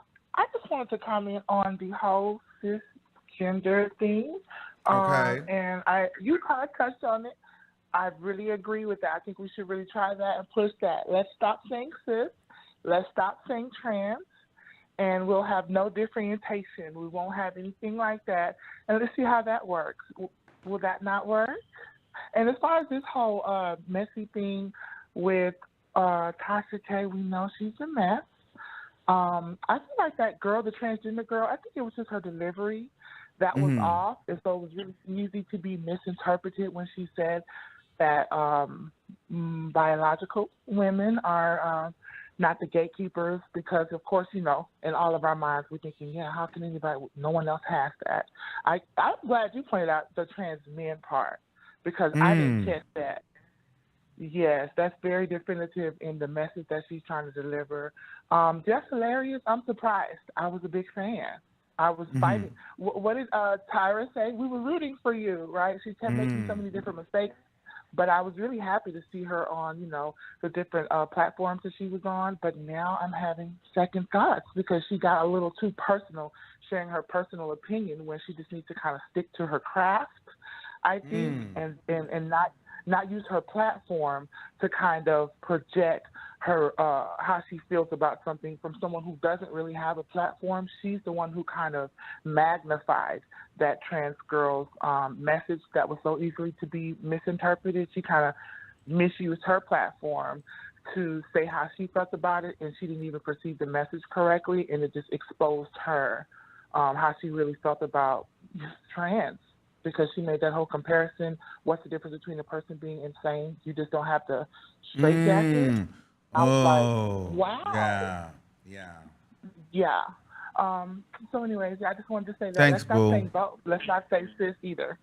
just wanted to comment on the whole cisgender thing. Okay. And you kind of touched on it. I really agree with that. I think we should really try that and push that. Let's stop saying cis. Let's stop saying trans. and we'll have no differentiation. We won't have anything like that. And let's see how that works. Will that not work? And as far as this whole messy thing with Tasha K, we know she's a mess. I feel like that girl, the transgender girl, I think it was just her delivery that was off. And so it was really easy to be misinterpreted when she said that biological women are not the gatekeepers, because, of course, you know, in all of our minds, we're thinking, yeah, how can anybody, no one else has that. I'm glad you pointed out the trans men part, because I didn't catch that. Yes, that's very definitive in the message that she's trying to deliver. Just hilarious. I'm surprised. I was a big fan. I was fighting. What did Tyra say? We were rooting for you, right? She kept making so many different mistakes, but I was really happy to see her on, you know, the different platforms that she was on. But now I'm having second thoughts because she got a little too personal, sharing her personal opinion when she just needs to kind of stick to her craft, I think, and not use her platform to kind of project her how she feels about something from someone who doesn't really have a platform. She's the one who kind of magnified that trans girl's message that was so easily to be misinterpreted. She kind of misused her platform to say how she felt about it, and she didn't even perceive the message correctly, and it just exposed her how she really felt about trans. Because she made that whole comparison. What's the difference between a person being insane? You just don't have to straight jacket. I was like, wow. Yeah. So anyways, I just wanted to say that. Thanks, Let's not say both. Let's not say sis either.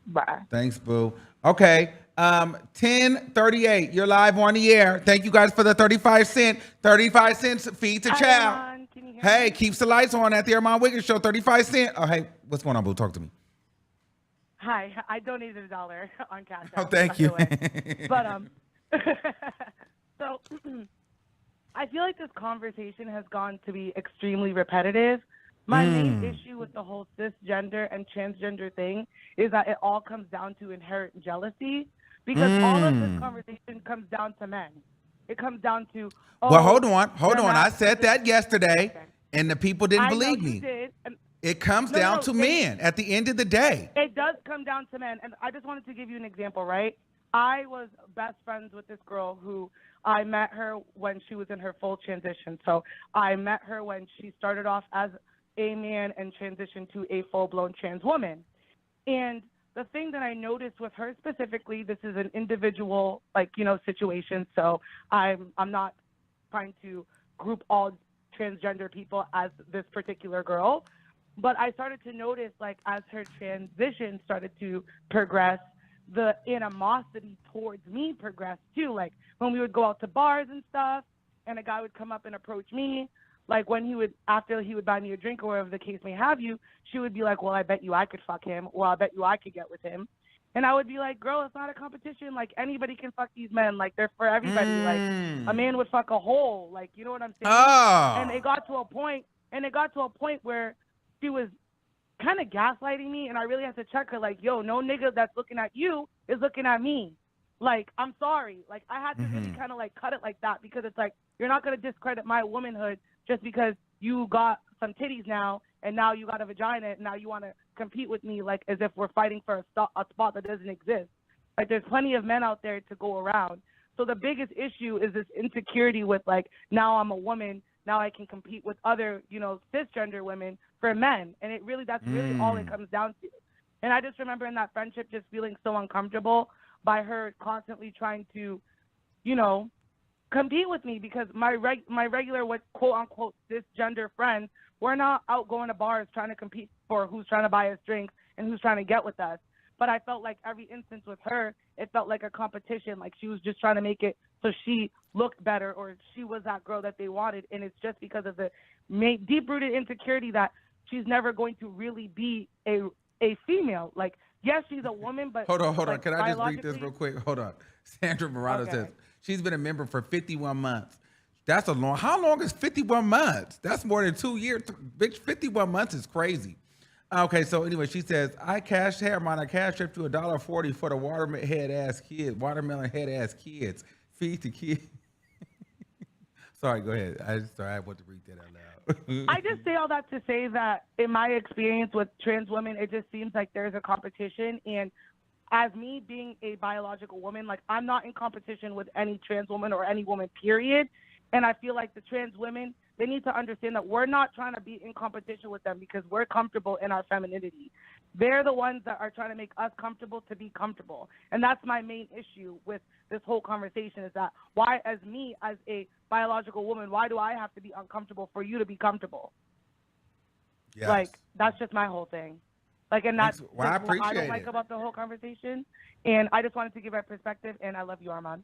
Bye. Thanks, boo. Okay. 10:38. You're live on the air. Thank you guys for the 35 cents. 35 cents feed to child. Hey, keeps the lights on at the Armon Wiggins Show. 35 cents. Oh, hey, what's going on, boo? Talk to me. Hi, I donated $1 on Cash App. Oh, thank you. But so I feel like this conversation has gone to be extremely repetitive. My main issue with the whole cisgender and transgender thing is that it all comes down to inherent jealousy, because all of this conversation comes down to men. It comes down to, well, hold on. I said that yesterday, and the people didn't believe me. Did, it comes down to men at the end of the day. It does come down to men. And I just wanted to give you an example, right? I was best friends with this girl who I met her when she was in her full transition. So I met her when she started off as a man and transitioned to a full-blown trans woman. And the thing that I noticed with her specifically, this is an individual, situation. So I'm not trying to group all transgender people as this particular girl. But I started to notice, as her transition started to progress, the animosity towards me progressed too. Like when we would go out to bars and stuff, and a guy would come up and approach me, after he would buy me a drink or whatever the case may have you, she would be like, well, I bet you I could fuck him, or I bet you I could get with him. And I would be like, girl, it's not a competition. Anybody can fuck these men. They're for everybody. A man would fuck a hole. You know what I'm saying? Oh. And it got to a point where she was kind of gaslighting me, and I really had to check her, yo, no nigga that's looking at you is looking at me. I'm sorry. I had to really kind of cut it like that, because it's you're not going to discredit my womanhood just because you got some titties now, and now you got a vagina, and now you want to compete with me as if we're fighting for a spot that doesn't exist. There's plenty of men out there to go around. So the biggest issue is this insecurity with now I'm a woman, now I can compete with other, cisgender women for men. And that's really all it comes down to. And I just remember in that friendship just feeling so uncomfortable by her constantly trying to, compete with me, because my regular, quote unquote, cisgender friends, we're not out going to bars trying to compete for who's trying to buy us drinks and who's trying to get with us. But I felt like every instance with her, it felt like a competition. She was just trying to make it so she looked better, or she was that girl that they wanted. And it's just because of the deep-rooted insecurity that she's never going to really be a female. Yes, she's a woman, but hold on. Can I just read this real quick? Hold on. Sandra Morado says she's been a member for 51 months. That's a long. How long is 51 months? That's more than 2 years. Bitch, 51 months is crazy. Okay, so anyway, she says, I cashed Armon. I cashed up to $1.40 for the watermelon head ass kids. Feed the kids. Sorry, go ahead. I want to read that out loud. I just say all that to say that in my experience with trans women, it just seems like there's a competition. And as me being a biological woman, like I'm not in competition with any trans woman or any woman, period. And I feel like the trans women, they need to understand that we're not trying to be in competition with them because we're comfortable in our femininity. They're the ones that are trying to make us comfortable to be comfortable. And that's my main issue with this whole conversation is that why, as me, as a biological woman, why do I have to be uncomfortable for you to be comfortable? Yes. Like, that's just my whole thing. Like, and that's well, I appreciate what I don't like about the whole conversation. And I just wanted to give my perspective, and I love you, Armon.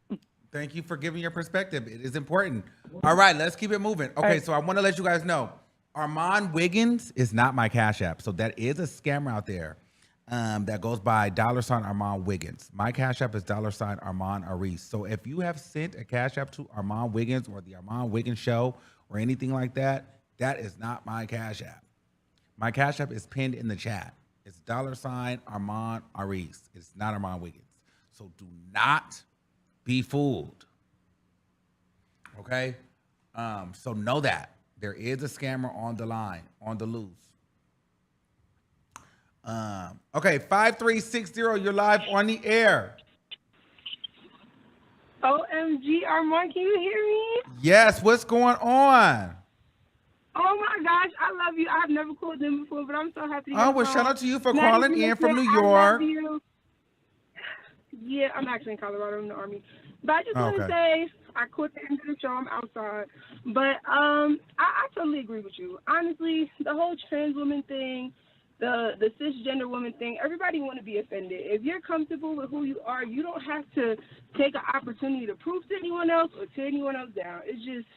Thank you for giving your perspective. It is important. All right, let's keep it moving. Okay, so I want to let you guys know, Armon Wiggins is not my Cash App. So that is a scammer out there that goes by $ Armon Wiggins. My Cash App is $ Armon Aris. So if you have sent a Cash App to Armon Wiggins or the Armon Wiggins Show or anything like that, that is not my Cash App. My Cash App is pinned in the chat. It's $ Armon Aris. It's not Armon Wiggins. So do not be fooled. Okay? So know that. There is a scammer on the line, on the loose. Okay, 5360, you're live on the air. OMG, Armon, can you hear me? Yes, what's going on? Oh my gosh, I love you. I've never called in before, but I'm so happy. Oh, well, shout out to you for calling in from New York. Yeah, I'm actually in Colorado in the Army. But I just want to say, I quit the end of the show. I'm outside. But I totally agree with you. Honestly, the whole trans woman thing, the cisgender woman thing, everybody want to be offended. If you're comfortable with who you are, you don't have to take an opportunity to prove to anyone else or tear anyone else down. It's just,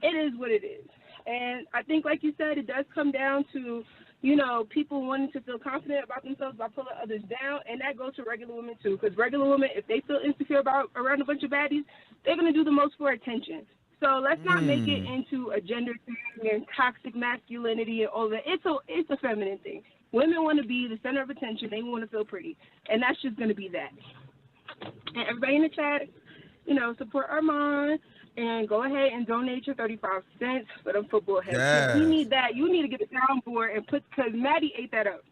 it is what it is. And I think, like you said, it does come down to, you know, people wanting to feel confident about themselves by pulling others down, and that goes to regular women too. Because regular women, if they feel insecure around a bunch of baddies, they're going to do the most for attention. So let's not make it into a gender thing and toxic masculinity and all that. It's a feminine thing. Women want to be the center of attention. They want to feel pretty, and that's just going to be that. And everybody in the chat, you know, support Armon. And go ahead and donate your 35 cents for them football heads. Yes. You need that. You need to get a soundboard and because Maddie ate that up.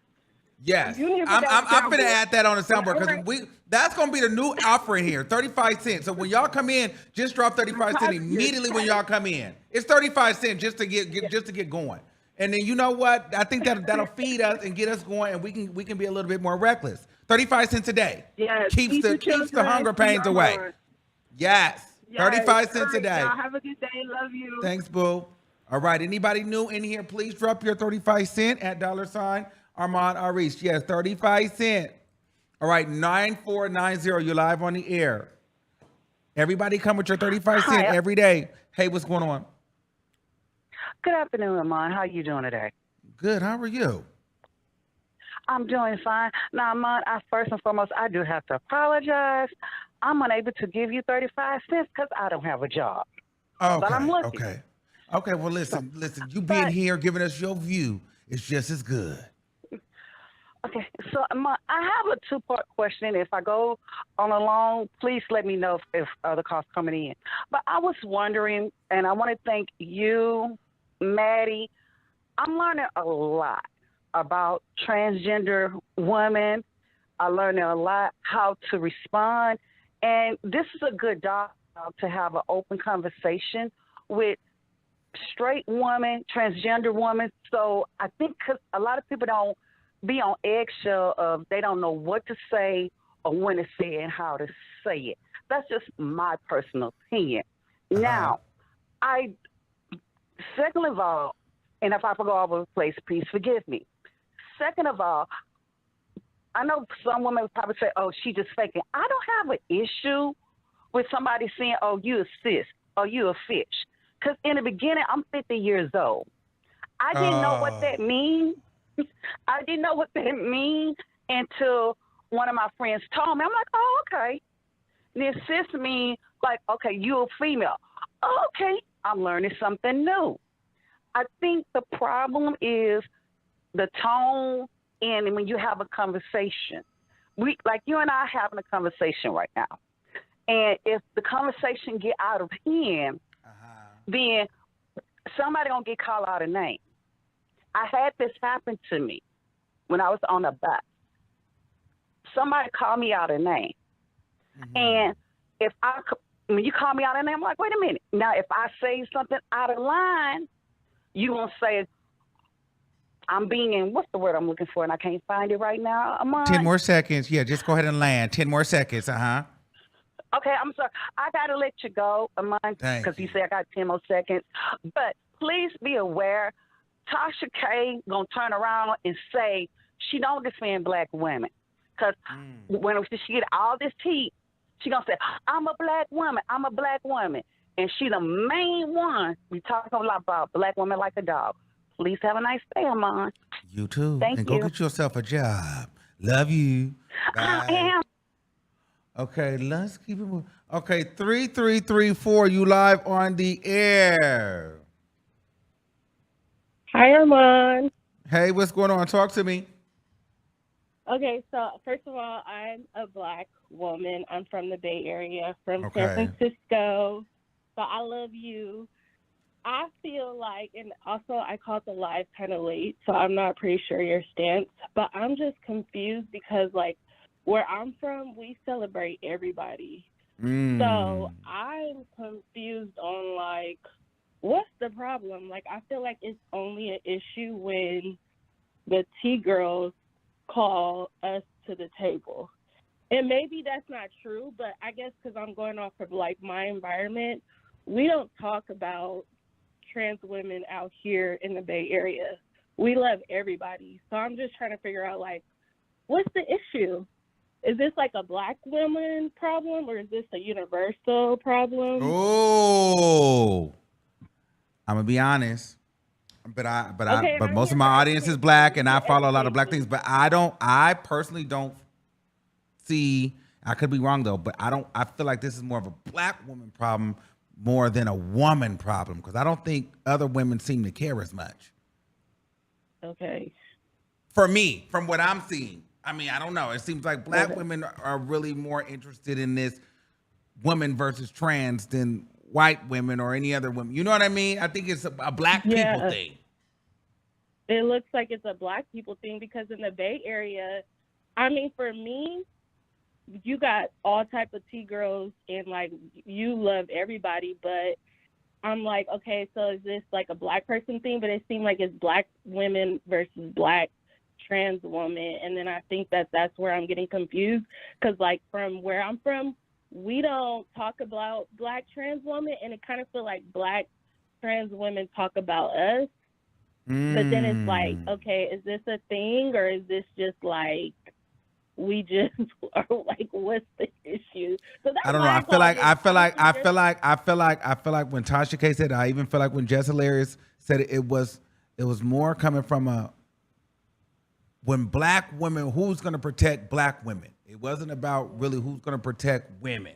Yes. I'm going to add that on the soundboard because that's going to be the new offer in here, 35 cents. So when y'all come in, just drop 35 cents immediately when y'all come in. It's 35 cents just to get going. And then you know what? I think that'll feed us and get us going, and we can be a little bit more reckless. 35 cents a day. Yes. Keeps the hunger pains away. Yes. 35 cents a day. Y'all have a good day. Love you. Thanks, boo. All right. Anybody new in here, please drop your 35 cents at $ Armon Aris. Yes, 35 cents. All right, 9490. You're live on the air. Everybody come with your 35 cents every day. Hey, what's going on? Good afternoon, Armon. How are you doing today? Good. How are you? I'm doing fine. Now, Armon, first and foremost, I do have to apologize. I'm unable to give you 35 cents because I don't have a job. Okay, but I'm looking. Okay. Well, listen. You being here, giving us your view, is just as good. Okay. So, Armon, I have a two-part question. If I go on along, please let me know if other calls coming in. But I was wondering, and I want to thank you, Maddie. I'm learning a lot about transgender women. I'm learning a lot how to respond. And this is a good dialogue to have an open conversation with straight women, transgender women. So I think because a lot of people don't be on eggshell of they don't know what to say or when to say it and how to say it. That's just my personal opinion. Now, second of all, and if I go all over the place, please forgive me. Second of all, I know some women would probably say, oh, she just faking. I don't have an issue with somebody saying, oh, you a cis, or you a fish. Because in the beginning, I'm 50 years old. I didn't know what that means. I didn't know what that means until one of my friends told me. I'm like, oh, okay. And then cis means like, okay, you a female. Oh, okay, I'm learning something new. I think the problem is the tone. And when you have a conversation, like you and I are having a conversation right now. And if the conversation get out of hand, then somebody gonna get called out a name. I had this happen to me when I was on a bus. Somebody called me out a name. And when you call me out a name, I'm like, wait a minute. Now, if I say something out of line, you gonna say I'm being, what's the word I'm looking for, and I can't find it right now. Armon. 10 more seconds. Yeah, just go ahead and land. 10 more seconds. Okay, I'm sorry. I gotta let you go, Armon, because you say I got 10 more seconds. But please be aware, Tasha K gonna turn around and say she don't defend black women, because when she get all this heat, she gonna say I'm a black woman, and she the main one. We talking a lot about black women like a dog. Please have a nice day, Armon. You too. Thank and you. Go get yourself a job. Love you. Bye. I am. Okay, let's keep it moving. Okay, 3334, you live on the air. Hi, Armon. Hey, what's going on? Talk to me. Okay, so first of all, I'm a black woman. I'm from the Bay Area, from San Francisco. So I love you. I feel like, and also I caught the live kind of late, so I'm not pretty sure your stance, but I'm just confused because, like, where I'm from, we celebrate everybody. So I'm confused on, like, what's the problem? Like, I feel like it's only an issue when the T-girls call us to the table. And maybe that's not true, but I guess because I'm going off of, like, my environment, we don't talk about trans women out here in the Bay Area. We love everybody. So I'm just trying to figure out, like, what's the issue? Is this like a black woman problem, or is this a universal problem? Oh, I'm gonna be honest, but most of my audience is black, and I follow a lot of black things. But I personally don't see. I could be wrong though, but I feel like this is more of a black woman problem more than a woman problem, because I don't think other women seem to care as much. Okay. For me, from what I'm seeing. I mean, I don't know. It seems like black women are really more interested in this woman versus trans than white women or any other women. You know what I mean? I think it's a black people thing. It looks like it's a black people thing, because in the Bay Area, I mean, for me, you got all type of T-girls and, like, you love everybody, but I'm like, okay, so is this like a black person thing? But it seemed like it's black women versus black trans woman, and then I think that's where I'm getting confused, because, like, from where I'm from, we don't talk about black trans women, and it kind of feel like black trans women talk about us. But then it's like, okay, is this a thing, or is this just like we just are like, what's the issue? So that's I don't know. I feel like when Tasha K said it, I even feel like when Jess Hilarious said it, it was more coming from when black women, who's going to protect black women? It wasn't about really who's going to protect women.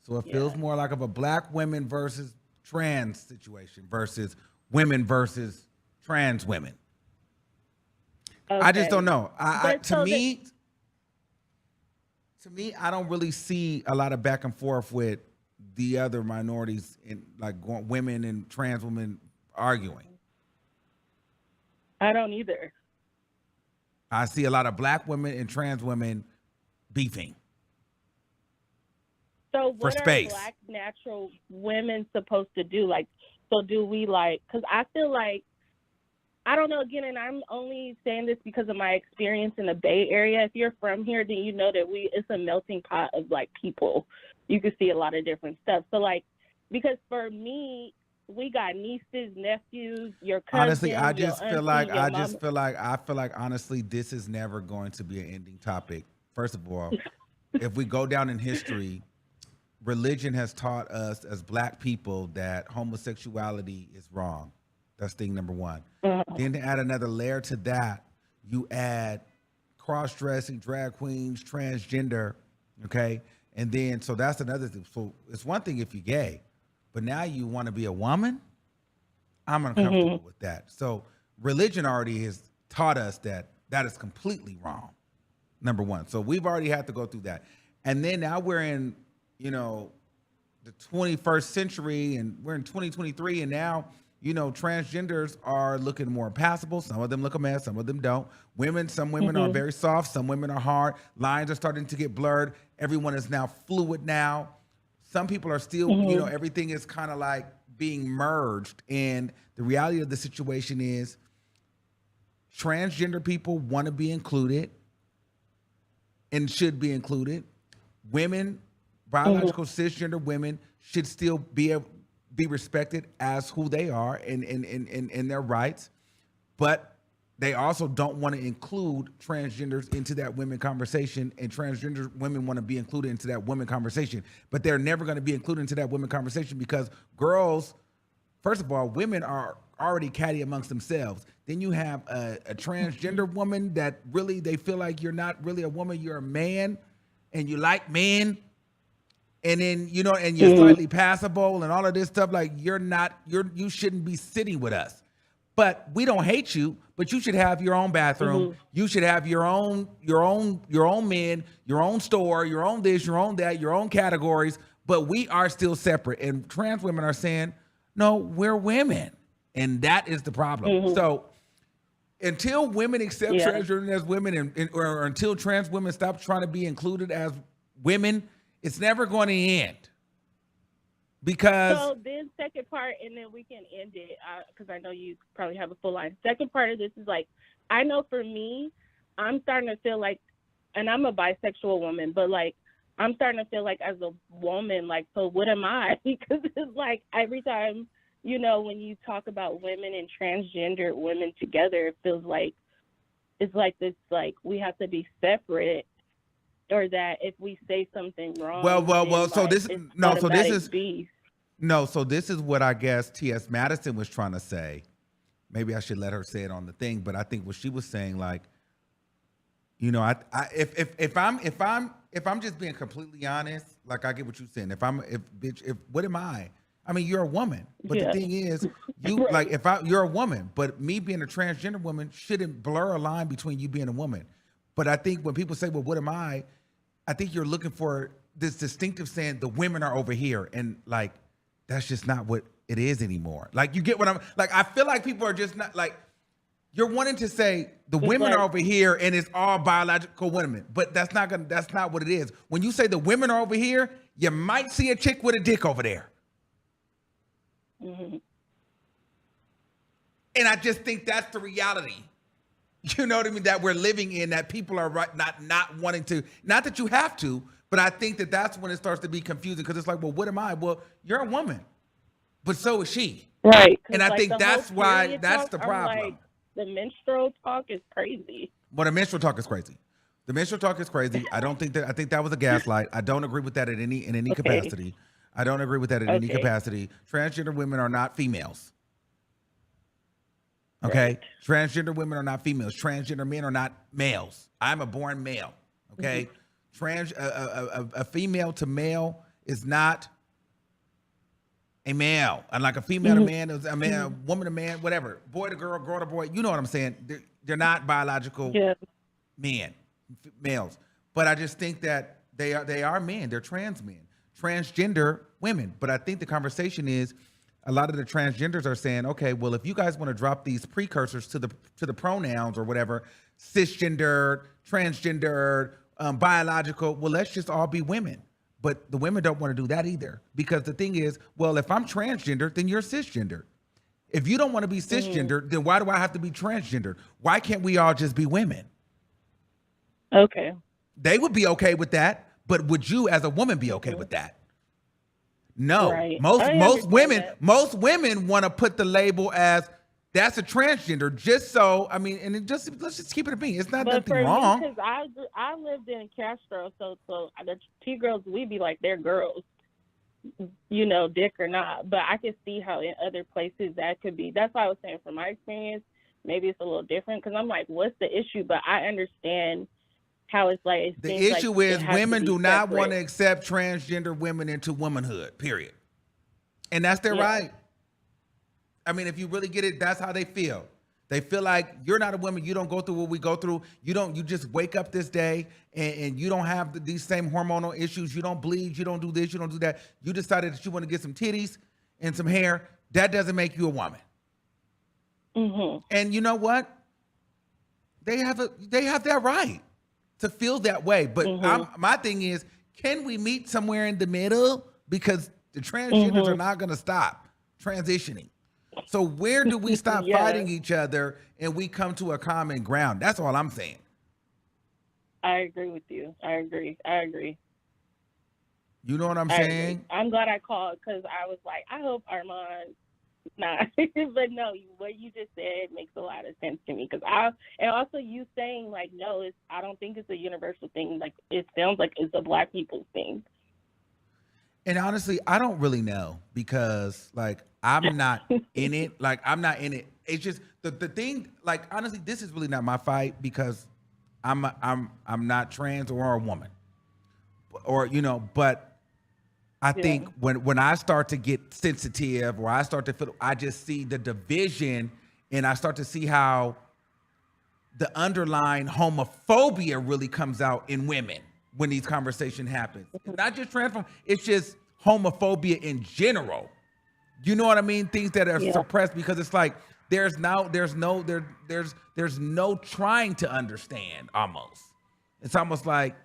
So it feels more like of a black women versus trans situation versus women versus trans women. Okay. I just don't know. To me, I don't really see a lot of back and forth with the other minorities, in like women and trans women arguing. I don't either. I see a lot of black women and trans women beefing. So what are black natural women supposed to do? Like, so do we, like, because I feel like, I don't know, again, and I'm only saying this because of my experience in the Bay Area. If you're from here, then you know that it's a melting pot of, like, people. You can see a lot of different stuff. So, like, because for me, we got nieces, nephews, your cousin. Honestly, I feel like honestly, this is never going to be an ending topic. First of all, if we go down in history, religion has taught us as black people that homosexuality is wrong. That's thing number one. Then to add another layer to that, you add cross-dressing, drag queens, transgender, okay? And then, so that's another thing. So it's one thing if you're gay, but now you want to be a woman? I'm uncomfortable with that. So religion already has taught us that is completely wrong, number one. So we've already had to go through that. And then now we're in, the 21st century and we're in 2023, and now, you know, transgenders are looking more passable. Some of them look a mess, some of them don't. Some women are very soft, some women are hard. Lines are starting to get blurred. Everyone is now fluid now. Some people are still, you know, everything is kind of like being merged. And the reality of the situation is transgender people want to be included and should be included. Women, biological cisgender women should still be respected as who they are and their rights. But they also don't want to include transgenders into that women conversation, and transgender women want to be included into that women conversation. But they're never going to be included into that women conversation because girls, first of all, women are already catty amongst themselves. Then you have a transgender woman that really, they feel like you're not really a woman, you're a man, and you like men. And then, you know, and you're slightly passable and all of this stuff. Like you shouldn't be sitting with us. But we don't hate you, but you should have your own bathroom. You should have your own men, your own store, your own this, your own that, your own categories. But we are still separate. And trans women are saying, no, we're women. And that is the problem. So until women accept transgender as women or until trans women stop trying to be included as women, it's never going to end. Because so then second part, and then we can end it because I know you probably have a full line. Second part of this is like, I know for me, I'm starting to feel like, and I'm a bisexual woman, but like I'm starting to feel like as a woman, like, so what am I? Because it's like every time, you know, when you talk about women and transgender women together, it feels like it's like this, like we have to be separate. Or that if we say something wrong, so this is what I guess T.S. Madison was trying to say. Maybe I should let her say it on the thing, but I think what she was saying, like, you know, if I'm just being completely honest, like I get what you're saying. If what am I? I mean, you're a woman, but the thing is, you like you're a woman, but me being a transgender woman shouldn't blur a line between you being a woman. But I think when people say, well, what am I think you're looking for this distinctive saying the women are over here. And like, that's just not what it is anymore. Like, you get what I'm, like, I feel like people are just not like, you're wanting to say the women are over here and it's all biological women, but that's not what it is. When you say the women are over here, you might see a chick with a dick over there. And I just think that's the reality. You know what I mean? That we're living in, that people are not wanting to, not that you have to, but I think that that's when it starts to be confusing because it's like, well, what am I? Well, you're a woman, but so is she. Right. And I think that's why that's the problem. Like, the menstrual talk is crazy. Well, the menstrual talk is crazy. The menstrual talk is crazy. I think that was a gaslight. I don't agree with that in any capacity. I don't agree with that in any capacity. Transgender women are not females. Okay, right. Transgender women are not females. Transgender men are not males. I'm a born male. Okay, a female to male is not a male. And like a female to man is a man, woman to man, whatever. Boy to girl, girl to boy. You know what I'm saying? They're not biological men, males. But I just think that they are men. They're trans men, transgender women. But I think the conversation is, a lot of the transgenders are saying, okay, well, if you guys want to drop these precursors to the pronouns or whatever, cisgender, transgender, biological, well, let's just all be women. But the women don't want to do that either. Because the thing is, well, if I'm transgender, then you're cisgender. If you don't want to be cisgender, then why do I have to be transgender? Why can't we all just be women? Okay. They would be okay with that, but would you as a woman be okay with that? No, right. most women want to put the label as that's a transgender, just so, I mean, and let's just keep it a bean. It's not nothing wrong. Because I lived in Castro, so the T girls, we be like, they're girls, you know, dick or not. But I can see how in other places that could be. That's why I was saying from my experience, maybe it's a little different because I'm like, what's the issue? But I understand how it's like. The issue is women do not want to accept transgender women into womanhood, period. And that's their right. I mean, if you really get it, that's how they feel. They feel like you're not a woman. You don't go through what we go through. You just wake up this day and you don't have these same hormonal issues. You don't bleed. You don't do this. You don't do that. You decided that you want to get some titties and some hair. That doesn't make you a woman. Mm-hmm. And you know what? They have that right to feel that way. But my thing is, can we meet somewhere in the middle? Because the transgenders are not going to stop transitioning. So where do we stop fighting each other and we come to a common ground? That's all I'm saying. I agree with you. I agree. You know what I'm saying? I'm glad I called because I was like, I hope Armon not. But no, what you just said makes a lot of sense to me. And also you saying like, no, I don't think it's a universal thing. Like it sounds like it's a Black people's thing. And honestly, I don't really know because like I'm not in it. Like I'm not in it. It's just the thing. Like honestly, this is really not my fight because I'm not trans or a woman, or But I think when I start to get sensitive or I start to feel, I just see the division and I start to see how the underlying homophobia really comes out in women when these conversations happen. It's not just it's just homophobia in general. You know what I mean? Things that are suppressed because it's like there's no trying to understand almost. It's almost like,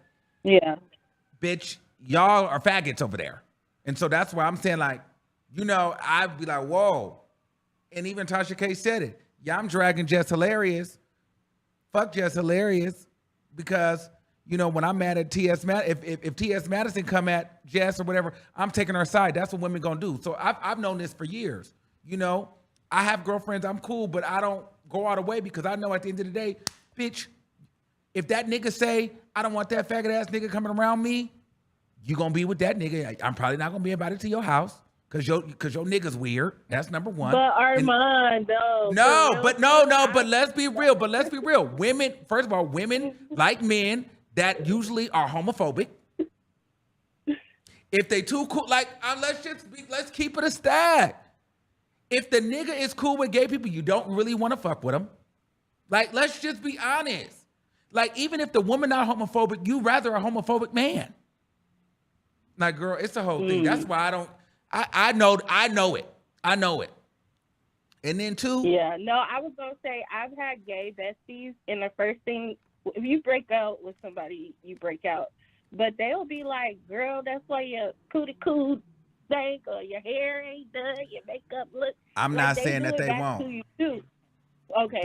bitch, y'all are faggots over there. And so that's why I'm saying like, I'd be like, whoa. And even Tasha K said it. Yeah, I'm dragging Jess Hilarious. Fuck Jess Hilarious because when I'm mad at T.S. Madison, if T.S. Madison come at Jess or whatever, I'm taking her side. That's what women gonna do. So I've known this for years. I have girlfriends. I'm cool, but I don't go all the way because I know at the end of the day, bitch, if that nigga say, I don't want that faggot ass nigga coming around me, you gonna be with that nigga. I'm probably not gonna be invited to your house because your nigga's weird. That's number one. But Armon, but let's be real. Women, first of all, women like men that usually are homophobic. If they too cool, like let's keep it a stack. If the nigga is cool with gay people, you don't really want to fuck with him. Like, let's just be honest. Like, even if the woman not homophobic, you rather a homophobic man. Like, girl, it's a whole thing. That's why I know it. I know it. And then too. Yeah, no, I was gonna say I've had gay besties, and the first thing, if you break out with somebody, you break out. But they'll be like, girl, that's why your cootie coo stink, or your hair ain't done, your makeup look. I'm not saying that they won't. To you too. Okay.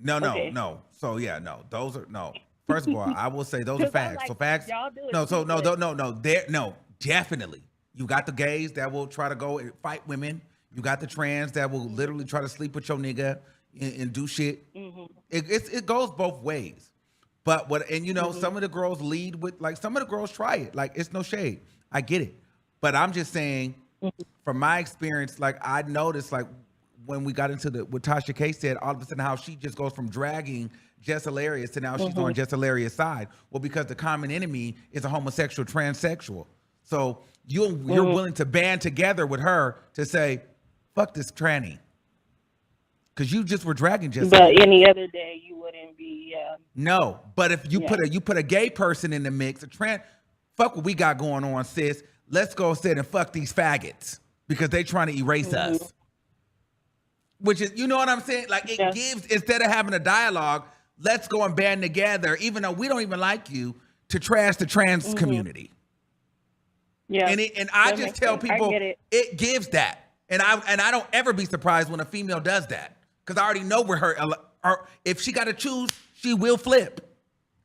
No. So yeah, no. Those are no. First of all, I will say those are facts. Like, so facts. No. Definitely. You got the gays that will try to go and fight women. You got the trans that will literally try to sleep with your nigga and do shit. Mm-hmm. It goes both ways. But some of the girls lead with, like, some of the girls try it. Like, it's no shade. I get it. But I'm just saying, from my experience, like, I noticed, like, when we got into what Tasha K said, all of a sudden how she just goes from dragging Jess Hilarious to now she's on Jess Hilarious' side. Well, because the common enemy is a homosexual transsexual. So you're willing to band together with her to say, fuck this tranny. Because you just were dragging Jess. But any other day you wouldn't be. No, but if you put a gay person in the mix, fuck what we got going on, sis. Let's go sit and fuck these faggots because they trying to erase us. Which is, you know what I'm saying? Like, it gives, instead of having a dialogue, let's go and band together, even though we don't even like you, to trash the trans community. Yeah. And I just tell people it gives that. And I don't ever be surprised when a female does that. Because I already know where her, if she got to choose, she will flip.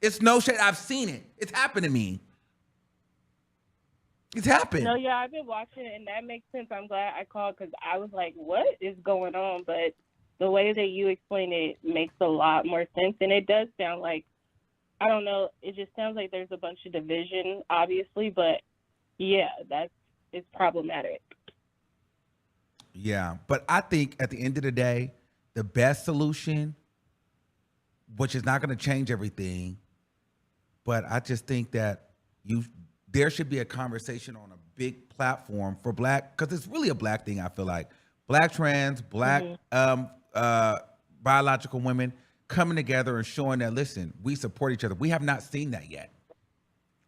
It's no shit. I've seen it. It's happened to me. It's happened. No, yeah, I've been watching it, and that makes sense. I'm glad I called because I was like, what is going on? But the way that you explain it makes a lot more sense. And it does sound like, I don't know, it just sounds like there's a bunch of division, obviously. But, yeah, it's problematic. Yeah, but I think at the end of the day, the best solution, which is not going to change everything, but I just think that there should be a conversation on a big platform for Black, because it's really a Black thing, I feel like. Black trans, Black biological women coming together and showing that, listen, we support each other. We have not seen that yet.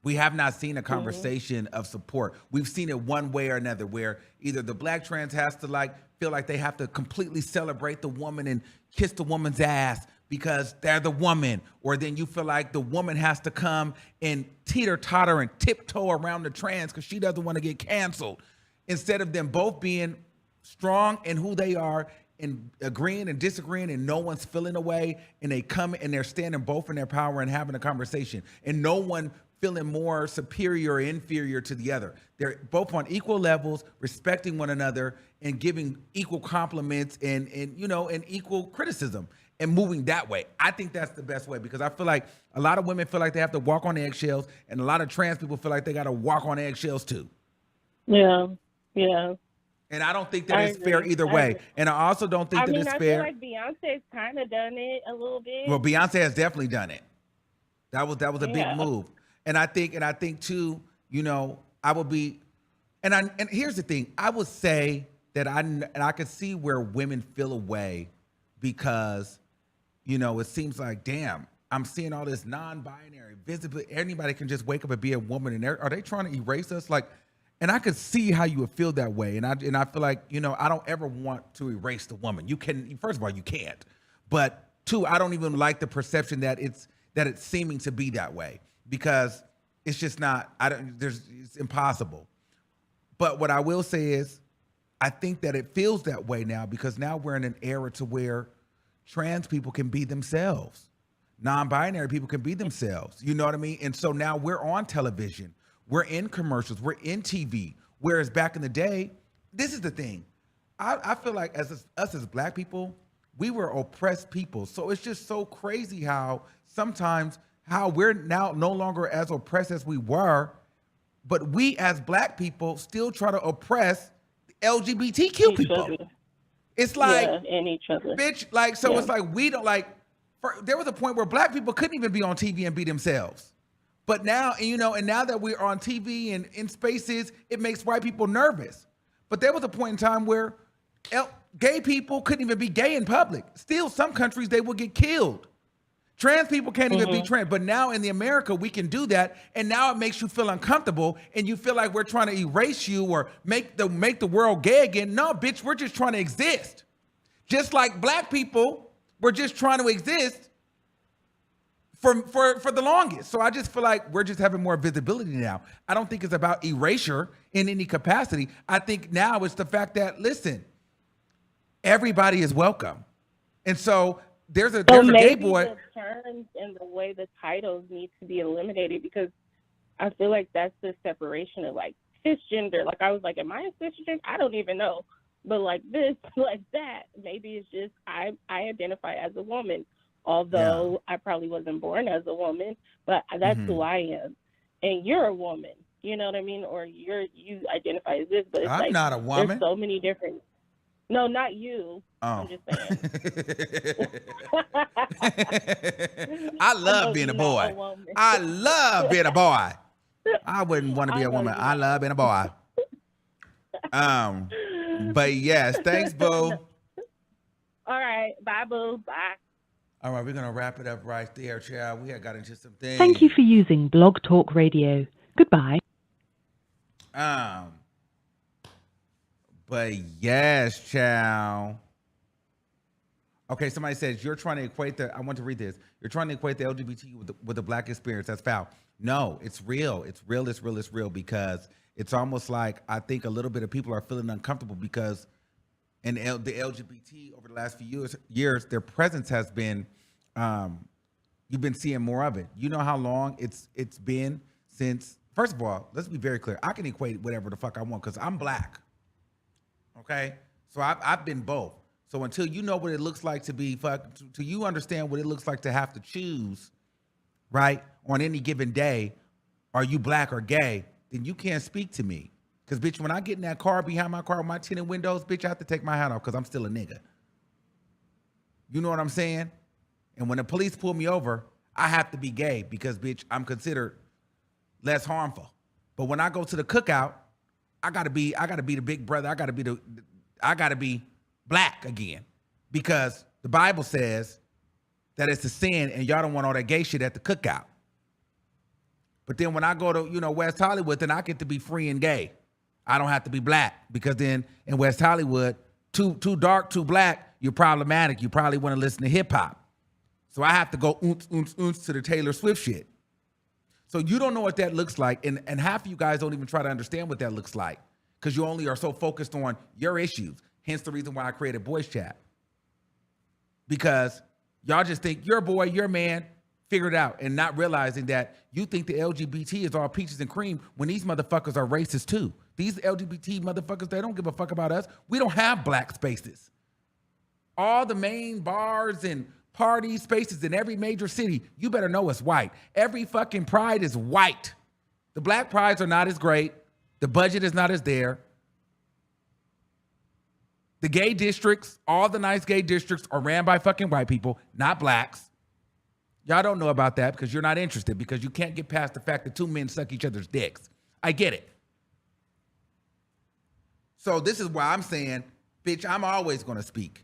We have not seen a conversation of support. We've seen it one way or another, where either the black trans has to like feel like they have to completely celebrate the woman and kiss the woman's ass because they're the woman, or then you feel like the woman has to come and teeter-totter and tiptoe around the trans because she doesn't want to get canceled, instead of them both being strong in who they are and agreeing and disagreeing, and no one's feeling away, and they come and they're standing both in their power and having a conversation, and no one feeling more superior or inferior to the other. They're both on equal levels, respecting one another and giving equal compliments and equal criticism and moving that way. I think that's the best way, because I feel like a lot of women feel like they have to walk on eggshells, and a lot of trans people feel like they got to walk on eggshells too. Yeah. And I don't think that it's fair either way. And I also don't think that it's fair. I feel like Beyonce's kind of done it a little bit. Well, Beyonce has definitely done it. That was a big move. And I think too, I would be, and here's the thing, I would say that I could see where women feel away because, it seems like, damn, I'm seeing all this non-binary, visible, anybody can just wake up and be a woman, and are they trying to erase us? Like, and I could see how you would feel that way. And I feel like, I don't ever want to erase the woman. You can, first of all, you can't. But two, I don't even like the perception that it's seeming to be that way, because it's just not, it's impossible. But what I will say is, I think that it feels that way now, because now we're in an era to where trans people can be themselves. Non-binary people can be themselves. You know what I mean? And so now we're on television. We're in commercials. We're in TV. Whereas back in the day, this is the thing. I feel like us as black people, we were oppressed people. So it's just so crazy how sometimes how we're now no longer as oppressed as we were, but we as black people still try to oppress LGBTQ people. It's like, and each other. Bitch, like, so it's like, we don't like, there was a point where black people couldn't even be on TV and be themselves. But now, and now that we're on TV and in spaces, it makes white people nervous. But there was a point in time where gay people couldn't even be gay in public. Still, some countries, they will get killed. Trans people can't even be trans. But now in the America, we can do that. And now it makes you feel uncomfortable, and you feel like we're trying to erase you or make the world gay again. No, bitch, we're just trying to exist. Just like black people were just trying to exist for the longest. So I just feel like we're just having more visibility now. I don't think it's about erasure in any capacity. I think now it's the fact that, listen, everybody is welcome. And so there's a gay boy. The terms and the way the titles need to be eliminated, because I feel like that's the separation of like cisgender. Like I was like, am I a cisgender? I don't even know. But like this, like that, maybe it's just I identify as a woman. Although I probably wasn't born as a woman, but that's who I am. And you're a woman, you know what I mean? Or you identify as this, but it's I'm like, not a woman. There's so many different. No, not you. Oh. I'm just saying. I love being a boy. I love being a boy. I wouldn't want to be a woman. I love being a boy. But yes, thanks, boo. All right, bye, boo. Bye. All right, we're going to wrap it up right there, child. We had got into some things. Thank you for using Blog Talk Radio. Goodbye. But yes, child. Okay, somebody says, you're trying to equate I want to read this. You're trying to equate the LGBT with the black experience. That's foul. No, it's real. It's real, because it's almost like I think a little bit of people are feeling uncomfortable because and the LGBT over the last few years, their presence has been, you've been seeing more of it. You know how long it's been since, first of all, let's be very clear. I can equate whatever the fuck I want because I'm black, okay? So I've been both. So until you know what it looks like to be till you understand what it looks like to have to choose, right, on any given day, are you black or gay, then you can't speak to me. Because, bitch, when I get in that car behind my car with my tinted windows, bitch, I have to take my hat off because I'm still a nigga. You know what I'm saying? And when the police pull me over, I have to be gay because, bitch, I'm considered less harmful. But when I go to the cookout, I gotta be the big brother. I gotta be black again because the Bible says that it's a sin and y'all don't want all that gay shit at the cookout. But then when I go to, West Hollywood, then I get to be free and gay. I don't have to be black, because then in West Hollywood, too dark, too black, you're problematic. You probably want to listen to hip hop. So I have to go to the Taylor Swift shit. So you don't know what that looks like. And half of you guys don't even try to understand what that looks like, because you only are so focused on your issues. Hence the reason why I created Boys Chat. Because y'all just think you're a boy, you're a man, figure it out, and not realizing that you think the LGBT is all peaches and cream when these motherfuckers are racist too. These LGBT motherfuckers, they don't give a fuck about us. We don't have black spaces. All the main bars and party spaces in every major city, you better know it's white. Every fucking pride is white. The black prides are not as great. The budget is not as there. The gay districts, all the nice gay districts are ran by fucking white people, not blacks. Y'all don't know about that because you're not interested, because you can't get past the fact that two men suck each other's dicks. I get it. So this is why I'm saying, bitch, I'm always going to speak.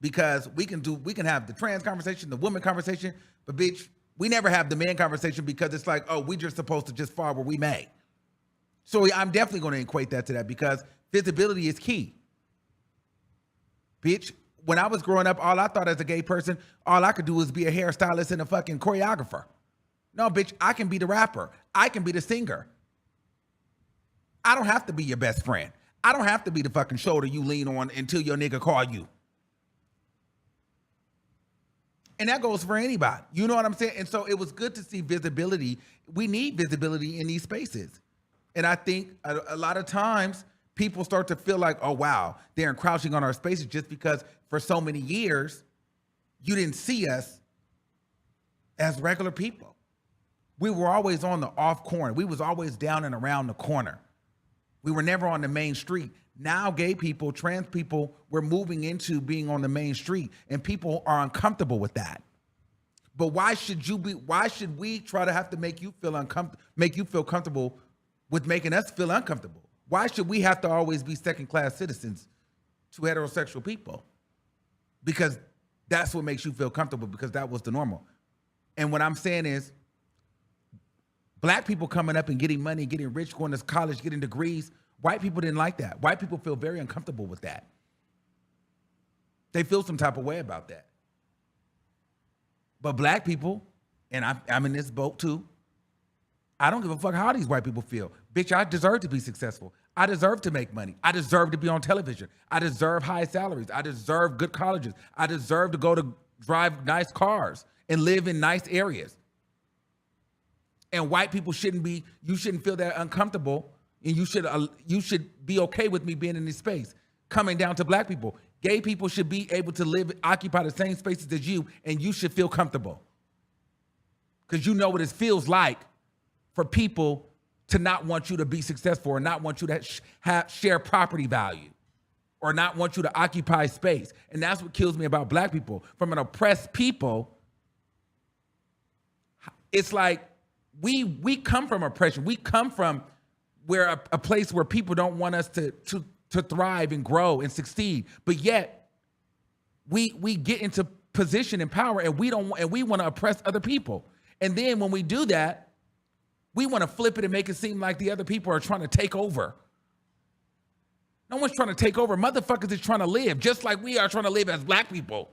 Because we can have the trans conversation, the woman conversation, but bitch, we never have the man conversation, because it's like, oh, we just supposed to just fall where we may. So I'm definitely going to equate that to that, because visibility is key. Bitch, when I was growing up, all I thought as a gay person, all I could do was be a hairstylist and a fucking choreographer. No, bitch, I can be the rapper. I can be the singer. I don't have to be your best friend. I don't have to be the fucking shoulder you lean on until your nigga call you. And that goes for anybody. You know what I'm saying? And so it was good to see visibility. We need visibility in these spaces. And I think a lot of times people start to feel like, oh, wow, they're encroaching on our spaces just because for so many years, you didn't see us as regular people. We were always on the off corner. We was always down and around the corner. We were never on the main street. Now gay people, trans people, we're moving into being on the main street, and people are uncomfortable with that. But why should we try to have to make you feel comfortable with making us feel uncomfortable? Why should we have to always be second-class citizens to heterosexual people? Because that's what makes you feel comfortable, because that was the normal. And what I'm saying is, black people coming up and getting money, getting rich, going to college, getting degrees, white people didn't like that. White people feel very uncomfortable with that. They feel some type of way about that. But black people, and I'm in this boat too, I don't give a fuck how these white people feel. Bitch, I deserve to be successful. I deserve to make money. I deserve to be on television. I deserve high salaries. I deserve good colleges. I deserve to go to drive nice cars and live in nice areas. And white people you shouldn't feel that uncomfortable, and you should be okay with me being in this space. Coming down to black people, gay people should be able to occupy the same spaces as you, and you should feel comfortable. Because you know what it feels like for people to not want you to be successful, or not want you to share property value, or not want you to occupy space. And that's what kills me about black people. From an oppressed people, it's like we come from oppression. We come from where a place where people don't want us to thrive and grow and succeed. But yet we get into position and power, and we want to oppress other people. And then when we do that, we want to flip it and make it seem like the other people are trying to take over. No one's trying to take over. Motherfuckers is trying to live just like we are trying to live as black people.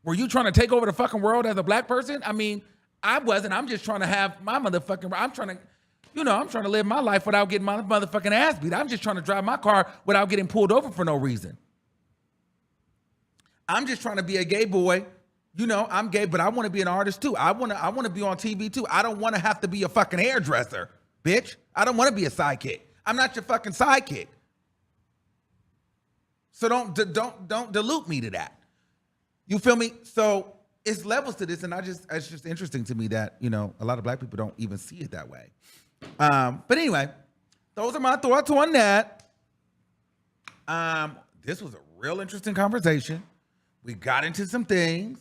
Were you trying to take over the fucking world as a black person? I mean, I wasn't. I'm just trying to have my motherfucking, I'm trying to live my life without getting my motherfucking ass beat. I'm just trying to drive my car without getting pulled over for no reason. I'm just trying to be a gay boy. I'm gay, but I want to be an artist too. I want to be on TV too. I don't want to have to be a fucking hairdresser, bitch. I don't want to be a sidekick. I'm not your fucking sidekick. So don't dilute me to that. You feel me? So it's levels to this, and it's just interesting to me that, a lot of black people don't even see it that way. But anyway, those are my thoughts on that. This was a real interesting conversation. We got into some things.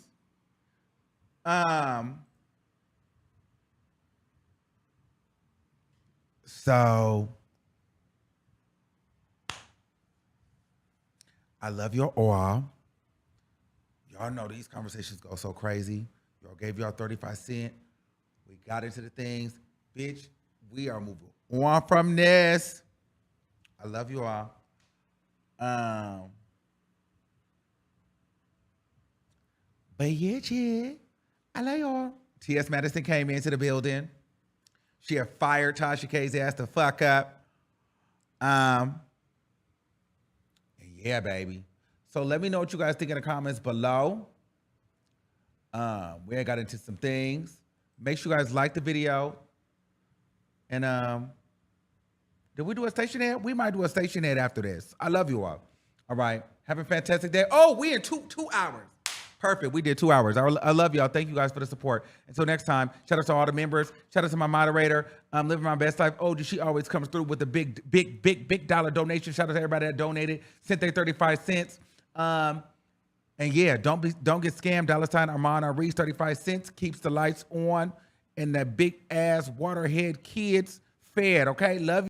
So I love your all. Y'all know these conversations go so crazy. Y'all gave y'all 35 cents. We got into the things. Bitch, we are moving on from this. I love you all. But yeah, I love y'all. T.S. Madison came into the building. She had fired Tasha K's ass the fuck up. And yeah, baby. So let me know what you guys think in the comments below. We got into some things. Make sure you guys like the video. And did we do a StationHead? We might do a StationHead after this. I love you all. All right. Have a fantastic day. Oh, we in two hours. Perfect. We did 2 hours. I love y'all. Thank you guys for the support. Until next time, shout out to all the members. Shout out to my moderator. I'm living my best life. Oh, she always comes through with the big dollar donation. Shout out to everybody that donated, sent their 35 cents. And yeah, don't get scammed. $Armon or Reese 35 cents keeps the lights on and the big ass waterhead kids fed. Okay, love you.